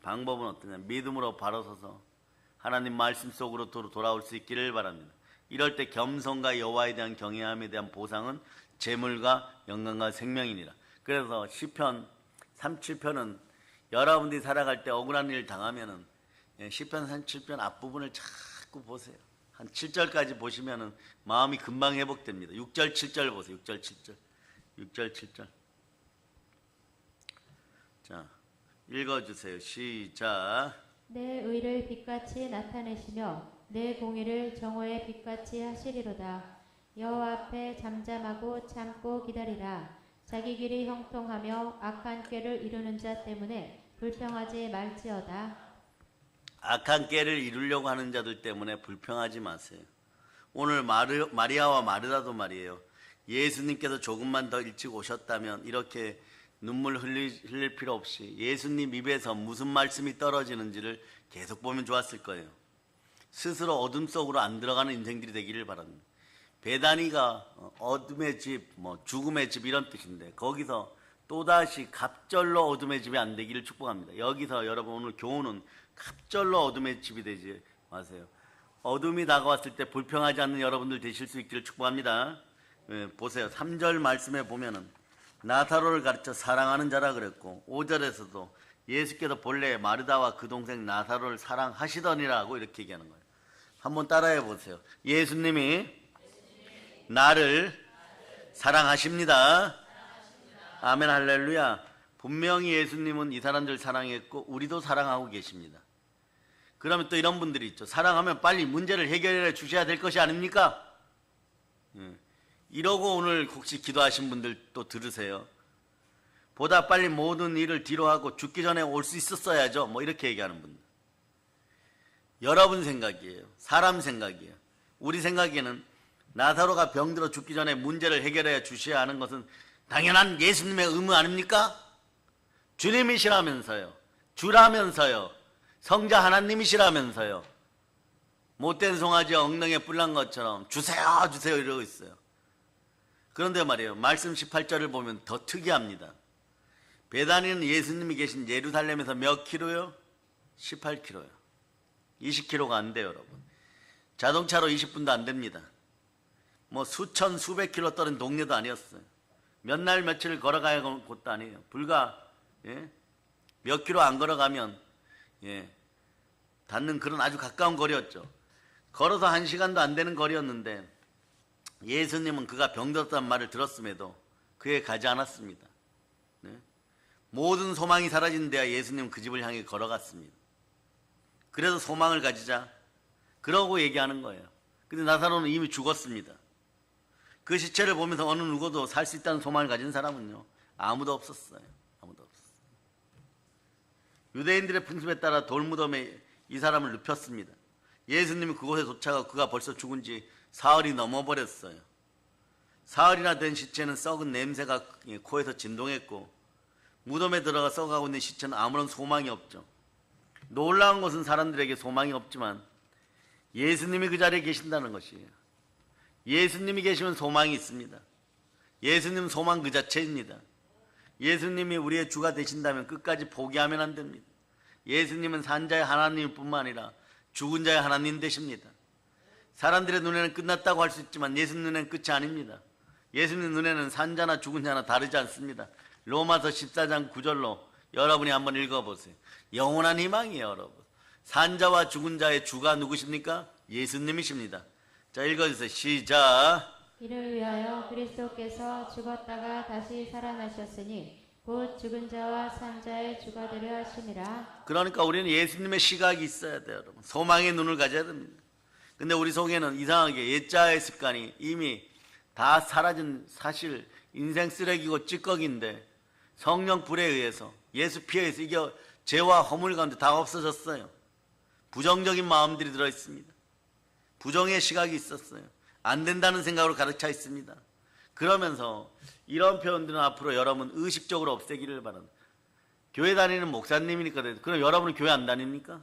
방법은 어떠냐, 믿음으로 바로 서서 하나님 말씀 속으로 돌아올 수 있기를 바랍니다. 이럴 때 겸손과 여호와에 대한 경외함에 대한 보상은 재물과 영광과 생명이니라. 그래서 시편 37편은 여러분들이 살아갈 때 억울한 일 당하면은 시편 37편 앞부분을 자꾸 보세요. 한 7절까지 보시면은 마음이 금방 회복됩니다. 6절 7절 보세요. 6절 7절 자 읽어주세요. 시작. 내 의를 빛같이 나타내시며 내 공의를 정오의 빛같이 하시리로다. 여호와 앞에 잠잠하고 참고 기다리라. 자기 길이 형통하며 악한 꾀를 이루는 자 때문에 불평하지 말지어다. 악한 꾀를 이루려고 하는 자들 때문에 불평하지 마세요. 오늘 마리아와 마르다도 말이에요. 예수님께서 조금만 더 일찍 오셨다면 이렇게 눈물 흘릴 필요 없이 예수님 입에서 무슨 말씀이 떨어지는지를 계속 보면 좋았을 거예요. 스스로 어둠 속으로 안 들어가는 인생들이 되기를 바랍니다. 베다니가 어둠의 집, 죽음의 집 이런 뜻인데 거기서 또다시 갑절로 어둠의 집이 안 되기를 축복합니다. 여기서 여러분 오늘 교훈은 갑절로 어둠의 집이 되지 마세요. 어둠이 다가왔을 때 불평하지 않는 여러분들 되실 수 있기를 축복합니다. 보세요. 3절 말씀에 보면은 나사로를 가르쳐 사랑하는 자라 그랬고 5절에서도 예수께서 본래 마르다와 그 동생 나사로를 사랑하시더니라고 이렇게 얘기하는 거예요. 한번 따라해 보세요. 예수님이 나를 사랑하십니다. 아멘 할렐루야. 분명히 예수님은 이 사람들 사랑했고 우리도 사랑하고 계십니다. 그러면 또 이런 분들이 있죠. 사랑하면 빨리 문제를 해결해 주셔야 될 것이 아닙니까? 이러고 오늘 혹시 기도하신 분들 또 들으세요. 보다 빨리 모든 일을 뒤로하고 죽기 전에 올 수 있었어야죠. 이렇게 얘기하는 분들. 여러분 생각이에요. 사람 생각이에요. 우리 생각에는 나사로가 병들어 죽기 전에 문제를 해결해 주셔야 하는 것은 당연한 예수님의 의무 아닙니까? 주님이시라면서요. 주라면서요. 성자 하나님이시라면서요. 못된 송아지 엉덩이에 뿔난 것처럼 주세요 주세요 이러고 있어요. 그런데 말이에요. 말씀 18절을 보면 더 특이합니다. 베다니는 예수님이 계신 예루살렘에서 몇 킬로요? 18킬로요. 20킬로가 안 돼요, 여러분. 자동차로 20분도 안 됩니다. 수천 수백 킬로 떨어진 동네도 아니었어요. 몇 날 며칠 걸어가야 할 곳도 아니에요. 불과 몇 킬로 안 걸어가면 닿는 그런 아주 가까운 거리였죠. 걸어서 1시간도 안 되는 거리였는데 예수님은 그가 병들었다는 말을 들었음에도 그에 가지 않았습니다. 모든 소망이 사라진 데야 예수님은 그 집을 향해 걸어갔습니다. 그래서 소망을 가지자 그러고 얘기하는 거예요. 근데 나사로는 이미 죽었습니다. 그 시체를 보면서 어느 누구도 살 수 있다는 소망을 가진 사람은요 아무도 없었어요. 아무도 없었어요. 유대인들의 풍습에 따라 돌무덤에 이 사람을 눕혔습니다. 예수님이 그곳에 도착하고 그가 벌써 죽은 지 사흘이 넘어버렸어요. 사흘이나 된 시체는 썩은 냄새가 코에서 진동했고 무덤에 들어가 썩어가고 있는 시체는 아무런 소망이 없죠. 놀라운 것은 사람들에게 소망이 없지만 예수님이 그 자리에 계신다는 것이에요. 예수님이 계시면 소망이 있습니다. 예수님은 소망 그 자체입니다. 예수님이 우리의 주가 되신다면 끝까지 포기하면 안 됩니다. 예수님은 산자의 하나님 뿐만 아니라 죽은 자의 하나님 되십니다. 사람들의 눈에는 끝났다고 할 수 있지만 예수님 눈에는 끝이 아닙니다. 예수님 눈에는 산자나 죽은 자나 다르지 않습니다. 로마서 14장 9절로 여러분이 한번 읽어보세요. 영원한 희망이에요, 여러분. 산자와 죽은 자의 주가 누구십니까? 예수님이십니다. 자, 읽어주세요. 시작. 이를 위하여 그리스도께서 죽었다가 다시 살아나셨으니 곧 죽은 자와 산 자의 주가 되려 하심이라. 그러니까 우리는 예수님의 시각이 있어야 돼요, 여러분. 소망의 눈을 가져야 됩니다. 근데 우리 속에는 이상하게 옛자의 습관이 이미 다 사라진 사실 인생 쓰레기고 찌꺼기인데 성령 불에 의해서 예수 피에 의해서 이게 죄와 허물 가운데 다 없어졌어요. 부정적인 마음들이 들어있습니다. 부정의 시각이 있었어요. 안 된다는 생각으로 가득 차 있습니다. 그러면서 이런 표현들은 앞으로 여러분 의식적으로 없애기를 바랍니다. 교회 다니는 목사님이니까 그럼 여러분은 교회 안 다닙니까?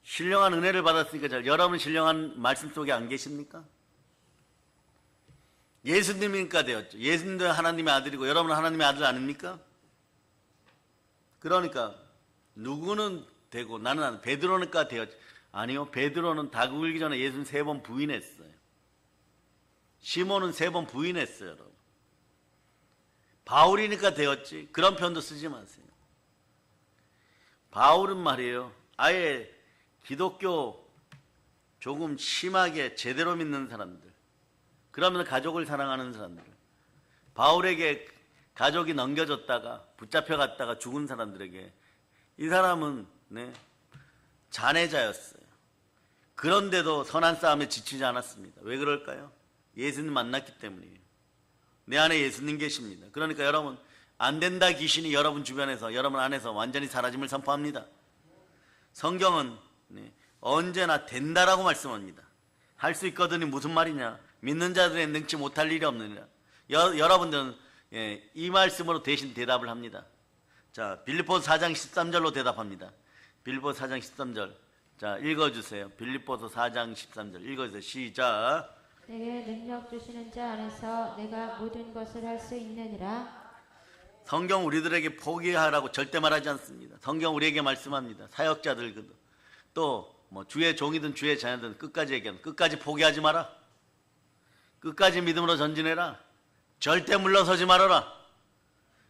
신령한 은혜를 받았으니까 여러분 신령한 말씀 속에 안 계십니까? 예수님이니까 되었죠. 예수님도 하나님의 아들이고 여러분은 하나님의 아들 아닙니까? 그러니까 누구는 되고 나는 베드로니까 되었죠. 아니요, 베드로는 닭 울기 전에 예수님 3번 부인했어요. 시몬은 3번 부인했어요, 여러분. 바울이니까 되었지. 그런 표현도 쓰지 마세요. 바울은 말이에요, 아예 기독교 조금 심하게 제대로 믿는 사람들, 그러면 가족을 사랑하는 사람들, 바울에게 가족이 넘겨졌다가 붙잡혀 갔다가 죽은 사람들에게 이 사람은 잔해자였어요. 그런데도 선한 싸움에 지치지 않았습니다. 왜 그럴까요? 예수님 만났기 때문이에요. 내 안에 예수님 계십니다. 그러니까 여러분, 안 된다 귀신이 여러분 주변에서, 여러분 안에서 완전히 사라짐을 선포합니다. 성경은 언제나 된다라고 말씀합니다. 할 수 있거든이 무슨 말이냐? 믿는 자들의 능치 못할 일이 없느니라. 여러분들은 이 말씀으로 대신 대답을 합니다. 자, 빌립보서 4장 13절로 대답합니다. 빌립보서 4장 13절. 자, 읽어주세요. 빌립보서 4장 13절 읽어주세요. 시작. 내게 능력 주시는 자 안에서 내가 모든 것을 할 수 있느니라. 성경 우리들에게 포기하라고 절대 말하지 않습니다. 성경 우리에게 말씀합니다. 사역자들 또 뭐 주의 종이든 주의 자녀든 끝까지 얘기하는, 끝까지 포기하지 마라. 끝까지 믿음으로 전진해라. 절대 물러서지 말아라.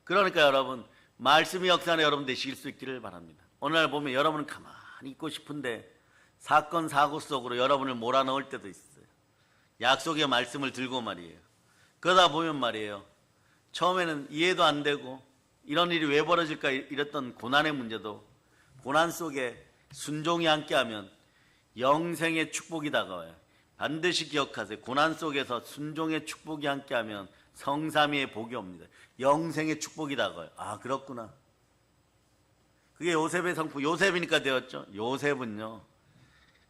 그러니까 여러분, 말씀이 역사하는 여러분 되실 수 있기를 바랍니다. 오늘날 보면 여러분은 가만히 있고 싶은데 사건 사고 속으로 여러분을 몰아넣을 때도 있어요. 약속의 말씀을 들고 말이에요. 그러다 보면 말이에요, 처음에는 이해도 안 되고 이런 일이 왜 벌어질까 이랬던 고난의 문제도 고난 속에 순종이 함께하면 영생의 축복이 다가와요. 반드시 기억하세요. 고난 속에서 순종의 축복이 함께하면 성삼위의 복이 옵니다. 영생의 축복이 다가와요. 아, 그렇구나. 그게 요셉의 성품, 요셉이니까 되었죠. 요셉은요,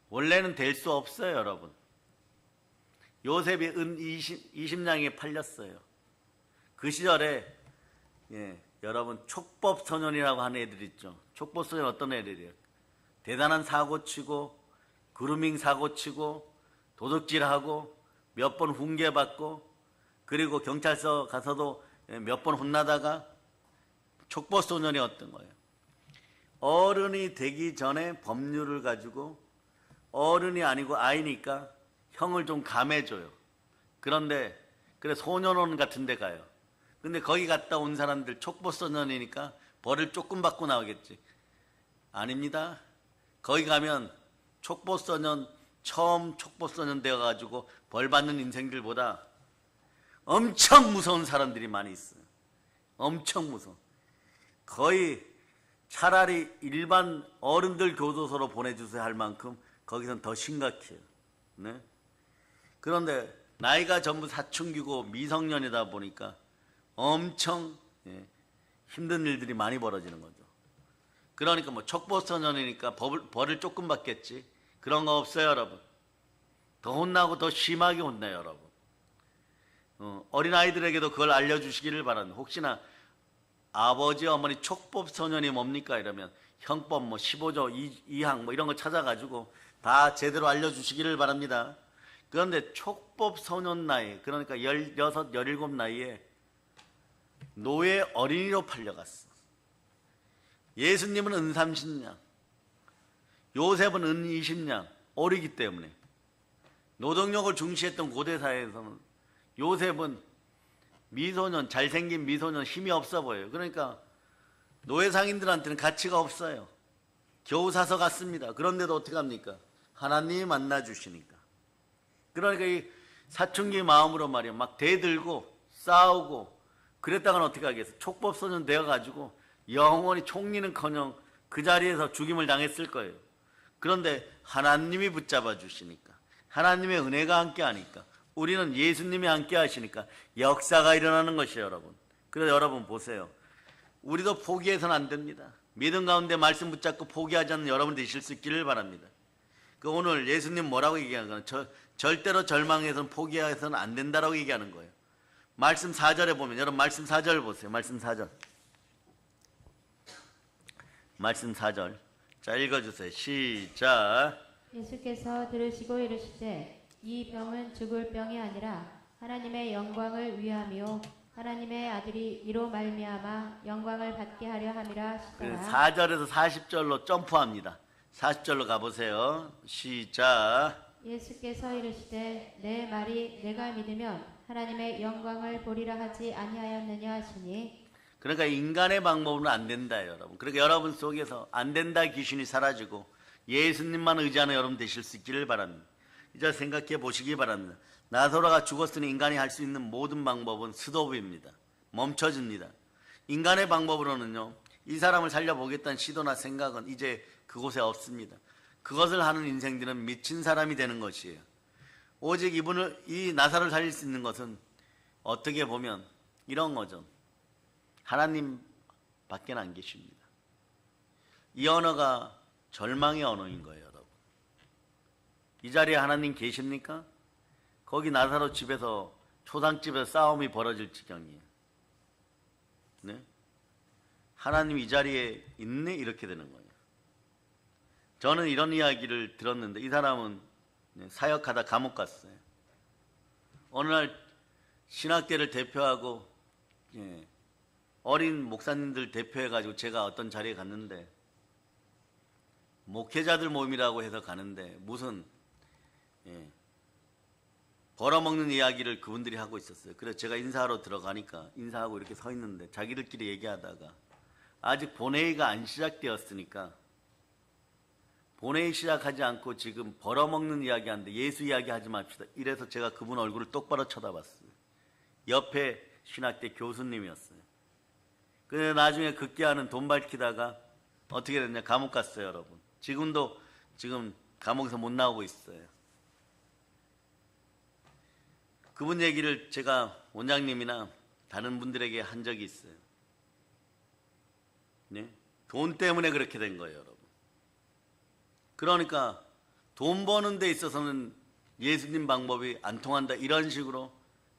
원래는 될 수 없어요, 여러분. 요셉이 은 20냥에 팔렸어요. 그 시절에 여러분 촉법소년이라고 하는 애들 있죠. 촉법소년 어떤 애들이에요? 대단한 사고치고 그루밍 사고치고 도둑질하고 몇 번 훈계받고 그리고 경찰서 가서도 몇 번 혼나다가 촉법소년이었던 거예요. 어른이 되기 전에 법률을 가지고 어른이 아니고 아이니까 형을 좀 감해줘요. 그런데 그래 소년원 같은 데 가요. 근데 거기 갔다 온 사람들 촉법소년이니까 벌을 조금 받고 나오겠지. 아닙니다. 거기 가면 촉법소년, 처음 촉법소년 되어가지고 벌 받는 인생들보다 엄청 무서운 사람들이 많이 있어요. 엄청 무서워. 거의 차라리 일반 어른들 교도소로 보내주세요 할 만큼 거기선 더 심각해요. 네? 그런데 나이가 전부 사춘기고 미성년이다 보니까 엄청 힘든 일들이 많이 벌어지는 거죠. 그러니까 뭐 촉법소년이니까 벌을 조금 받겠지. 그런 거 없어요, 여러분. 더 혼나고 더 심하게 혼나요, 여러분. 어린아이들에게도 그걸 알려주시기를 바랍니다. 혹시나 아버지, 어머니 촉법소년이 뭡니까? 이러면 형법 뭐 15조 2항 뭐 이런 거 찾아가지고 다 제대로 알려주시기를 바랍니다. 그런데 촉법소년 나이, 그러니까 16, 17 나이에 노예 어린이로 팔려갔어. 예수님은 은 30냥, 요셉은 은 20냥, 어리기 때문에. 노동력을 중시했던 고대사회에서는 요셉은 미소년, 잘생긴 미소년, 힘이 없어 보여요. 그러니까 노예 상인들한테는 가치가 없어요. 겨우 사서 갔습니다. 그런데도 어떻게 합니까? 하나님이 만나주시니까. 그러니까 이 사춘기 마음으로 말이야, 막 대들고 싸우고 그랬다가는 어떻게 하겠어? 촉법소년 되어가지고 영원히 총리는커녕 그 자리에서 죽임을 당했을 거예요. 그런데 하나님이 붙잡아 주시니까, 하나님의 은혜가 함께하니까, 우리는 예수님이 함께하시니까 역사가 일어나는 것이에요, 여러분. 그래서 여러분 보세요. 우리도 포기해서는 안 됩니다. 믿음 가운데 말씀 붙잡고 포기하지 않는 여러분 되실 수 있기를 바랍니다. 오늘 예수님 뭐라고 얘기하는 거예요? 절대로 절망해서는 포기해서는 안 된다라고 얘기하는 거예요. 말씀 4절에 보면, 여러분 말씀 4절 보세요. 말씀 4절. 말씀 4절. 자, 읽어주세요. 시작. 예수께서 들으시고 이르시되 이 병은 죽을 병이 아니라 하나님의 영광을 위함이요 하나님의 아들이 이로 말미암아 영광을 받게 하려 함이라 하시더라. 4절에서 40절로 점프합니다. 40절로 가보세요. 시작. 예수께서 이르시되 내 말이 내가 믿으면 하나님의 영광을 보리라 하지 아니하였느냐 하시니. 그러니까 인간의 방법은 안 된다, 여러분. 그러니까 여러분 속에서 안 된다 귀신이 사라지고 예수님만 의지하는 여러분 되실 수 있기를 바랍니다. 이제 생각해 보시기 바랍니다. 나사로가 죽었으니 인간이 할 수 있는 모든 방법은 스톱입니다. 멈춰집니다. 인간의 방법으로는요, 이 사람을 살려보겠다는 시도나 생각은 이제 그곳에 없습니다. 그것을 하는 인생들은 미친 사람이 되는 것이에요. 오직 이 나사로를 살릴 수 있는 것은 어떻게 보면 이런 거죠. 하나님 밖에 안 계십니다. 이 언어가 절망의 언어인 거예요, 여러분. 이 자리에 하나님 계십니까? 거기 나사로 집에서, 초상집에서 싸움이 벌어질 지경이에요. 네? 하나님 이 자리에 있네? 이렇게 되는 거예요. 저는 이런 이야기를 들었는데, 이 사람은 사역하다 감옥 갔어요. 어느 날 신학대를 대표하고 어린 목사님들 대표해가지고 제가 어떤 자리에 갔는데, 목회자들 모임이라고 해서 가는데 무슨 벌어먹는 이야기를 그분들이 하고 있었어요. 그래서 제가 인사하러 들어가니까 인사하고 이렇게 서 있는데 자기들끼리 얘기하다가 아직 본회의가 안 시작되었으니까 본회의 시작하지 않고 지금 벌어먹는 이야기 하는데 예수 이야기 하지 맙시다. 이래서 제가 그분 얼굴을 똑바로 쳐다봤어요. 옆에 신학대 교수님이었어요. 그래서 나중에 급기야는 돈 밝히다가 어떻게 됐냐, 감옥 갔어요, 여러분. 지금 감옥에서 못 나오고 있어요. 그분 얘기를 제가 원장님이나 다른 분들에게 한 적이 있어요. 네? 돈 때문에 그렇게 된 거예요, 여러분. 그러니까 돈 버는 데 있어서는 예수님 방법이 안 통한다, 이런 식으로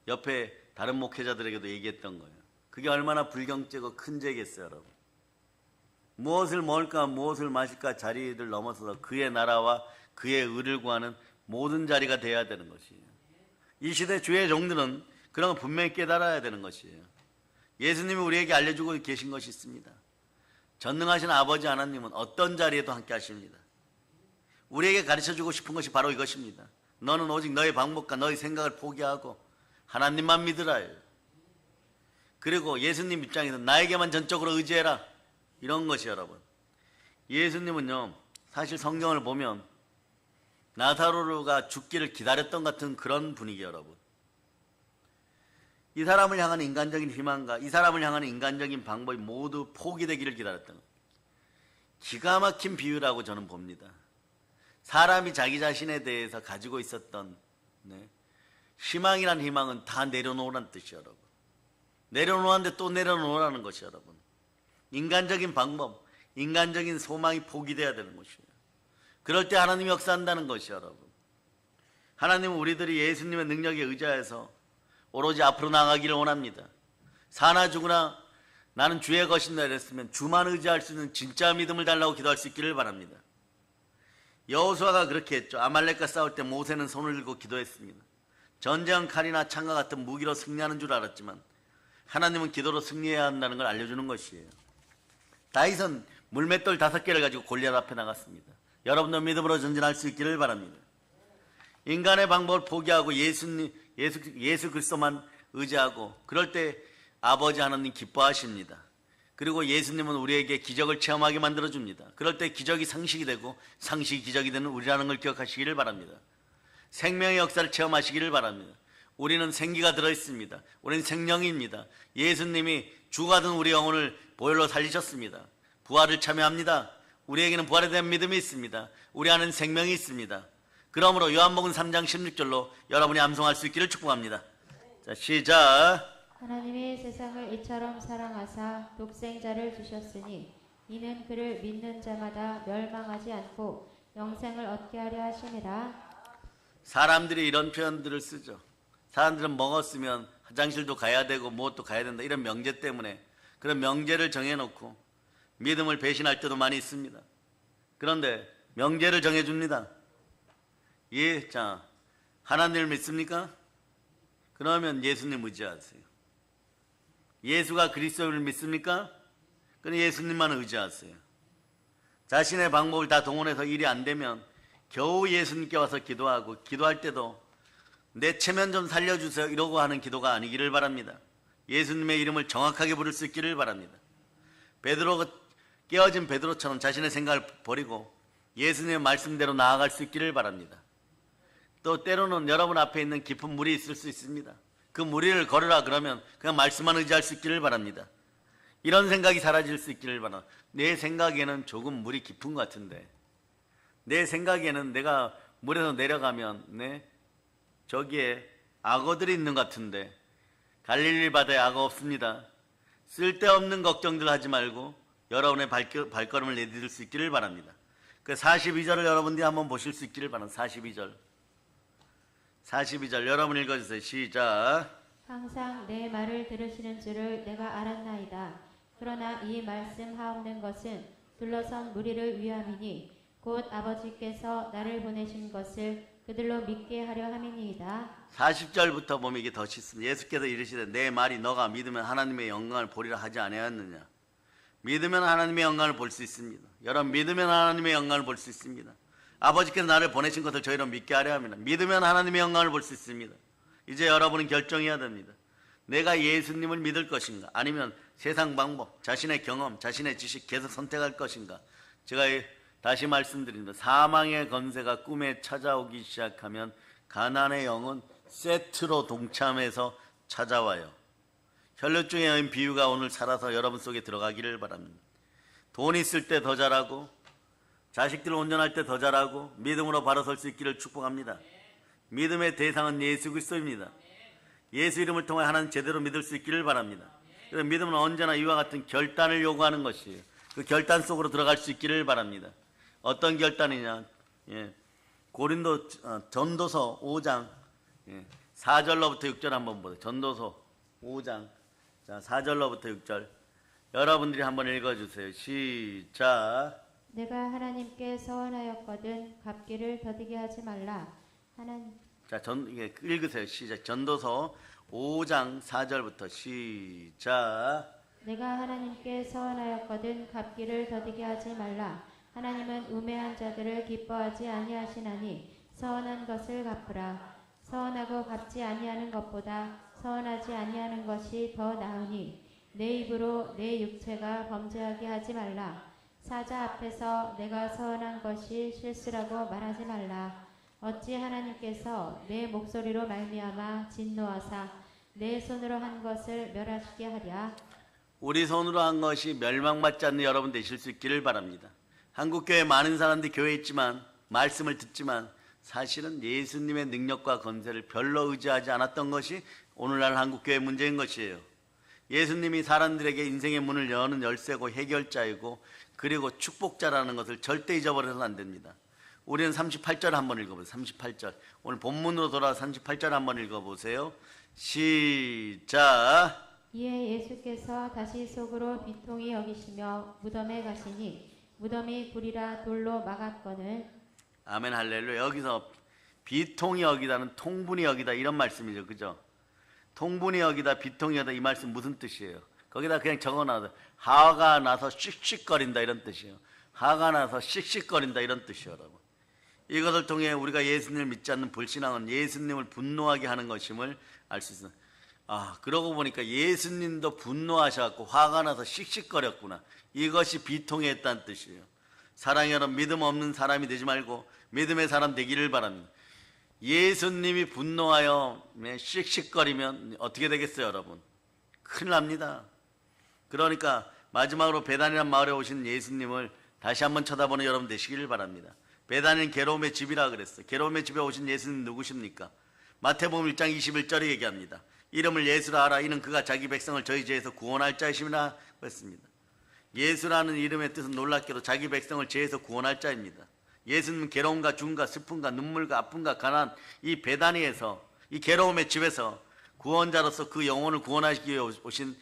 옆에 다른 목회자들에게도 얘기했던 거예요. 그게 얼마나 불경죄고 큰 죄겠어요, 여러분. 무엇을 먹을까 무엇을 마실까 자리를 넘어서서 그의 나라와 그의 의를 구하는 모든 자리가 돼야 되는 것이에요. 이 시대 주의 종들은 그런 거 분명히 깨달아야 되는 것이에요. 예수님이 우리에게 알려주고 계신 것이 있습니다. 전능하신 아버지 하나님은 어떤 자리에도 함께 하십니다. 우리에게 가르쳐주고 싶은 것이 바로 이것입니다. 너는 오직 너의 방법과 너의 생각을 포기하고 하나님만 믿으라요. 그리고 예수님 입장에서 나에게만 전적으로 의지해라, 이런 것이 여러분. 예수님은요, 사실 성경을 보면 나사로가 죽기를 기다렸던 같은 그런 분위기, 여러분. 이 사람을 향하는 인간적인 희망과 이 사람을 향하는 인간적인 방법이 모두 포기되기를 기다렸던 것. 기가 막힌 비유라고 저는 봅니다. 사람이 자기 자신에 대해서 가지고 있었던 희망이란 희망은 다 내려놓으라는 뜻이에요, 여러분. 내려놓았는데 또 내려놓으라는 것이 여러분. 인간적인 방법, 인간적인 소망이 포기돼야 되는 것이에요. 그럴 때 하나님이 역사한다는 것이 여러분. 하나님은 우리들이 예수님의 능력에 의지해서 오로지 앞으로 나가기를 원합니다. 사나 죽으나 나는 주의 것이다 이랬으면 주만 의지할 수 있는 진짜 믿음을 달라고 기도할 수 있기를 바랍니다. 여호수아가 그렇게 했죠. 아말렉과 싸울 때 모세는 손을 들고 기도했습니다. 전쟁은 칼이나 창과 같은 무기로 승리하는 줄 알았지만 하나님은 기도로 승리해야 한다는 걸 알려주는 것이에요. 다윗은 물맷돌 5개를 가지고 골리앗 앞에 나갔습니다. 여러분도 믿음으로 전진할 수 있기를 바랍니다. 인간의 방법을 포기하고 예수 그리스도만 의지하고 그럴 때 아버지 하나님 기뻐하십니다. 그리고 예수님은 우리에게 기적을 체험하게 만들어줍니다. 그럴 때 기적이 상식이 되고 상식이 기적이 되는 우리라는 걸 기억하시기를 바랍니다. 생명의 역사를 체험하시기를 바랍니다. 우리는 생기가 들어있습니다. 우리는 생명입니다. 예수님이 주가 된 우리 영혼을 보혈로 살리셨습니다. 부활을 참여합니다. 우리에게는 부활에 대한 믿음이 있습니다. 우리 안에는 생명이 있습니다. 그러므로 요한복음 3장 16절로 여러분이 암송할 수 있기를 축복합니다. 자, 시작. 하나님이 세상을 이처럼 사랑하사 독생자를 주셨으니 이는 그를 믿는 자마다 멸망하지 않고 영생을 얻게 하려 하심이라. 사람들이 이런 표현들을 쓰죠. 사람들은 먹었으면 화장실도 가야 되고 무엇도 가야 된다, 이런 명제 때문에 그런 명제를 정해놓고 믿음을 배신할 때도 많이 있습니다. 그런데 명제를 정해줍니다. 예, 자, 하나님을 믿습니까? 그러면 예수님 의지하세요. 예수가 그리스도를 믿습니까? 그럼 예수님만 의지하세요. 자신의 방법을 다 동원해서 일이 안 되면 겨우 예수님께 와서 기도하고, 기도할 때도 내 체면 좀 살려주세요 이러고 하는 기도가 아니기를 바랍니다. 예수님의 이름을 정확하게 부를 수 있기를 바랍니다. 깨어진 베드로처럼 자신의 생각을 버리고 예수님의 말씀대로 나아갈 수 있기를 바랍니다. 또 때로는 여러분 앞에 있는 깊은 물이 있을 수 있습니다. 그 물 위를 걸으라 그러면 그냥 말씀만 의지할 수 있기를 바랍니다. 이런 생각이 사라질 수 있기를 바랍니다. 내 생각에는 조금 물이 깊은 것 같은데, 내 생각에는 내가 물에서 내려가면 저기에 악어들이 있는 것 같은데, 갈릴리 바다에 악어 없습니다. 쓸데없는 걱정들 하지 말고 여러분의 발걸음을 내디딜 수 있기를 바랍니다. 그 42절을 여러분들이 한번 보실 수 있기를 바랍니다. 42절 여러분 읽어주세요. 시작. 항상 내 말을 들으시는 줄을 내가 알았나이다. 그러나 이 말씀 하옵는 것은 둘러선 무리를 위함이니 곧 아버지께서 나를 보내신 것을 그들로 믿게 하려 함이니이다. 40절부터 보면 이게 더 쉽습니다. 예수께서 이르시되 내 말이 너가 믿으면 하나님의 영광을 보리라 하지 아니하였느냐. 믿으면 하나님의 영광을 볼 수 있습니다. 여러분 믿으면 하나님의 영광을 볼 수 있습니다. 아버지께서 나를 보내신 것을 저희로 믿게 하려 합니다. 믿으면 하나님의 영광을 볼 수 있습니다. 이제 여러분은 결정해야 됩니다. 내가 예수님을 믿을 것인가, 아니면 세상 방법, 자신의 경험, 자신의 지식 계속 선택할 것인가. 제가 다시 말씀드립니다. 사망의 권세가 꿈에 찾아오기 시작하면 가난의 영은 세트로 동참해서 찾아와요. 혈류증의 여인 비유가 오늘 살아서 여러분 속에 들어가기를 바랍니다. 돈 있을 때 더 잘하고, 자식들 온전할 때 더 잘하고, 믿음으로 바로 설 수 있기를 축복합니다. 믿음의 대상은 예수 그리스도입니다. 예수 이름을 통해 하나님 제대로 믿을 수 있기를 바랍니다. 그래서 믿음은 언제나 이와 같은 결단을 요구하는 것이에요. 그 결단 속으로 들어갈 수 있기를 바랍니다. 어떤 결단이냐? 전도서 5장 4절로부터 6절 한번 보세요. 전도서 5장 4절로부터 6절 여러분들이 한번 읽어주세요. 시작. 내가 하나님께 서원하였거든 갚기를 더디게 하지 말라. 이게 읽으세요. 시작. 전도서 5장 4절부터 시작. 내가 하나님께 서원하였거든 갚기를 더디게 하지 말라. 하나님은 우매한 자들을 기뻐하지 아니하시나니 서원한 것을 갚으라. 서원하고 갚지 아니하는 것보다 서원하지 아니하는 것이 더 나으니 내 입으로 내 육체가 범죄하게 하지 말라. 사자 앞에서 내가 서원한 것이 실수라고 말하지 말라. 어찌 하나님께서 내 목소리로 말미암아 진노하사 내 손으로 한 것을 멸하시게 하랴. 우리 손으로 한 것이 멸망받지 않는 여러분 되실 수 있기를 바랍니다. 한국교회 많은 사람들이 교회에 있지만, 말씀을 듣지만 사실은 예수님의 능력과 권세를 별로 의지하지 않았던 것이 오늘날 한국교회의 문제인 것이에요. 예수님이 사람들에게 인생의 문을 여는 열쇠고 해결자이고 그리고 축복자라는 것을 절대 잊어버려서는 안 됩니다. 우리는 38절 한번 읽어보세요. 38절. 오늘 본문으로 돌아와 38절 한번 읽어보세요. 시작. 이에 예수께서 다시 속으로 비통히 여기시며 무덤에 가시니 무덤이 굴이라 돌로 막았거늘. 아멘 할렐루야. 여기서 비통히 여기다는 통분히 여기다 이런 말씀이죠. 그죠? 통분히 여기다 비통히 여기다 이 말씀 무슨 뜻이에요? 거기다 그냥 적어놔도 화가 나서 씩씩거린다 이런 뜻이에요. 화가 나서 씩씩거린다 이런 뜻이에요. 여러분. 이것을 통해 우리가 예수님을 믿지 않는 불신앙은 예수님을 분노하게 하는 것임을 알 수 있어요. 그러고 보니까 예수님도 분노하셔갖고 화가 나서 씩씩거렸구나. 이것이 비통해 했다는 뜻이에요. 사랑해 여러분, 믿음 없는 사람이 되지 말고 믿음의 사람 되기를 바랍니다. 예수님이 분노하여 씩씩거리면 어떻게 되겠어요, 여러분? 큰일 납니다. 그러니까 마지막으로 베단이라는 마을에 오신 예수님을 다시 한번 쳐다보는 여러분 되시기를 바랍니다. 베단은 괴로움의 집이라 그랬어요. 괴로움의 집에 오신 예수님 누구십니까? 마태복음 1장 21절에 얘기합니다. 이름을 예수라 하라. 이는 그가 자기 백성을 저희 죄에서 구원할 자이심이라 했습니다. 예수라는 이름의 뜻은 놀랍게도 자기 백성을 죄에서 구원할 자입니다. 예수님은 괴로움과 죽음과 슬픔과 눈물과 아픔과 가난, 이 베다니에서, 이 괴로움의 집에서 구원자로서 그 영혼을 구원하시기 위해 오신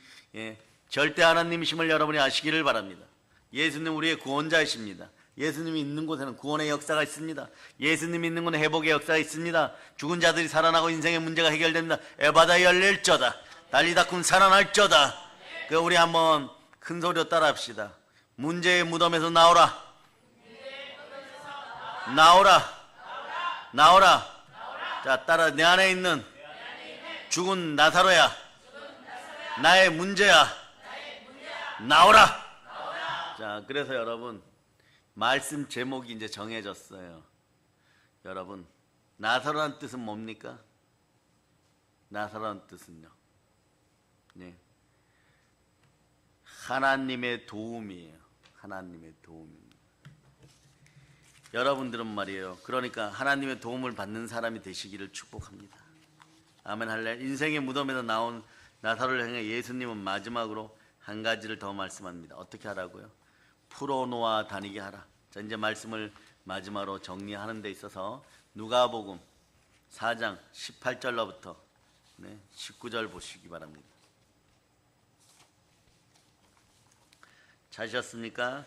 절대 하나님이심을 여러분이 아시기를 바랍니다. 예수님 우리의 구원자이십니다. 예수님이 있는 곳에는 구원의 역사가 있습니다. 예수님이 있는 곳에 회복의 역사가 있습니다. 죽은 자들이 살아나고 인생의 문제가 해결됩니다. 에바다 열릴저다. 달리다쿰 살아날저다. 우리 한번 큰 소리로 따라합시다. 문제의 무덤에서 나오라. 나오라. 나오라. 자, 따라. 내 안에 있는 죽은 나사로야. 나의 문제야. 나오라. 자, 그래서 여러분 말씀 제목이 이제 정해졌어요. 여러분, 나사로라는 뜻은 뭡니까? 나사로라는 뜻은요. 네. 하나님의 도움이에요. 하나님의 도움입니다. 여러분들은 말이에요. 그러니까 하나님의 도움을 받는 사람이 되시기를 축복합니다. 아멘 할렐. 인생의 무덤에서 나온 나사로를 향해 예수님은 마지막으로 한 가지를 더 말씀합니다. 어떻게 하라고요? 풀어놓아 다니게 하라. 자, 이제 말씀을 마지막으로 정리하는 데 있어서 누가복음 4장 18절로부터 19절 보시기 바랍니다. 찾으셨습니까?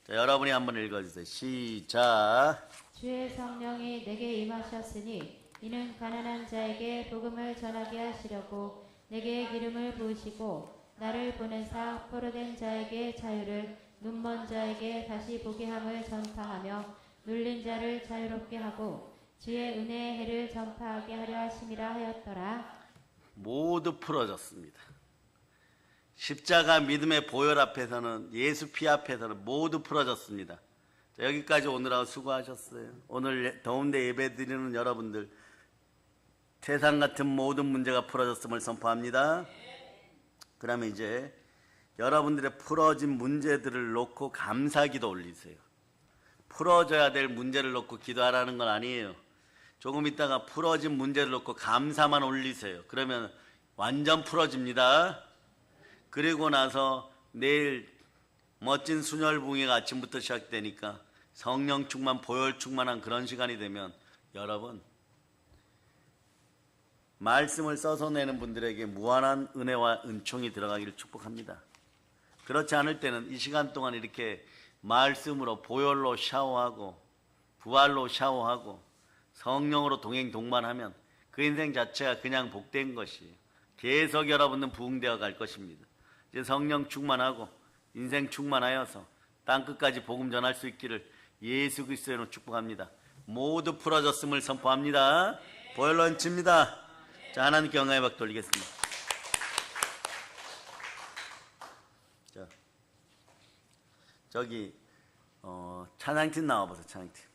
자, 여러분이 한번 읽어주세요. 시작. 주의 성령이 내게 임하셨으니 이는 가난한 자에게 복음을 전하게 하시려고 내게 기름을 부으시고 나를 보내사 포로된 자에게 자유를 눈먼 자에게 다시 보게 함을 전파하며 눌린 자를 자유롭게 하고 주의 은혜의 해를 전파하게 하려 하심이라 하였더라. 모두 풀어졌습니다. 십자가 믿음의 보혈 앞에서는, 예수 피 앞에서는 모두 풀어졌습니다. 자, 여기까지 오느라고 수고하셨어요. 오늘 더운데 예배드리는 여러분들, 세상 같은 모든 문제가 풀어졌음을 선포합니다. 그러면 이제 여러분들의 풀어진 문제들을 놓고 감사기도 올리세요. 풀어져야 될 문제를 놓고 기도하라는 건 아니에요. 조금 있다가 풀어진 문제를 놓고 감사만 올리세요. 그러면 완전 풀어집니다. 그리고 나서 내일 멋진 순혈붕이가 아침부터 시작되니까 성령 충만, 보혈 충만한 그런 시간이 되면 여러분, 말씀을 써서 내는 분들에게 무한한 은혜와 은총이 들어가기를 축복합니다. 그렇지 않을 때는 이 시간 동안 이렇게 말씀으로 보혈로 샤워하고 부활로 샤워하고 성령으로 동행 동반하면 그 인생 자체가 그냥 복된 것이에요. 계속 여러분은 부흥되어 갈 것입니다. 이제 성령 충만하고 인생 충만하여서 땅끝까지 복음 전할 수 있기를 예수 그리스도로 축복합니다. 모두 풀어졌음을 선포합니다. 보혈로 얹힙니다. 자, 하나님께 영광의 박 돌리겠습니다. 자, 저기 찬양팀 나와보세요. 찬양팀.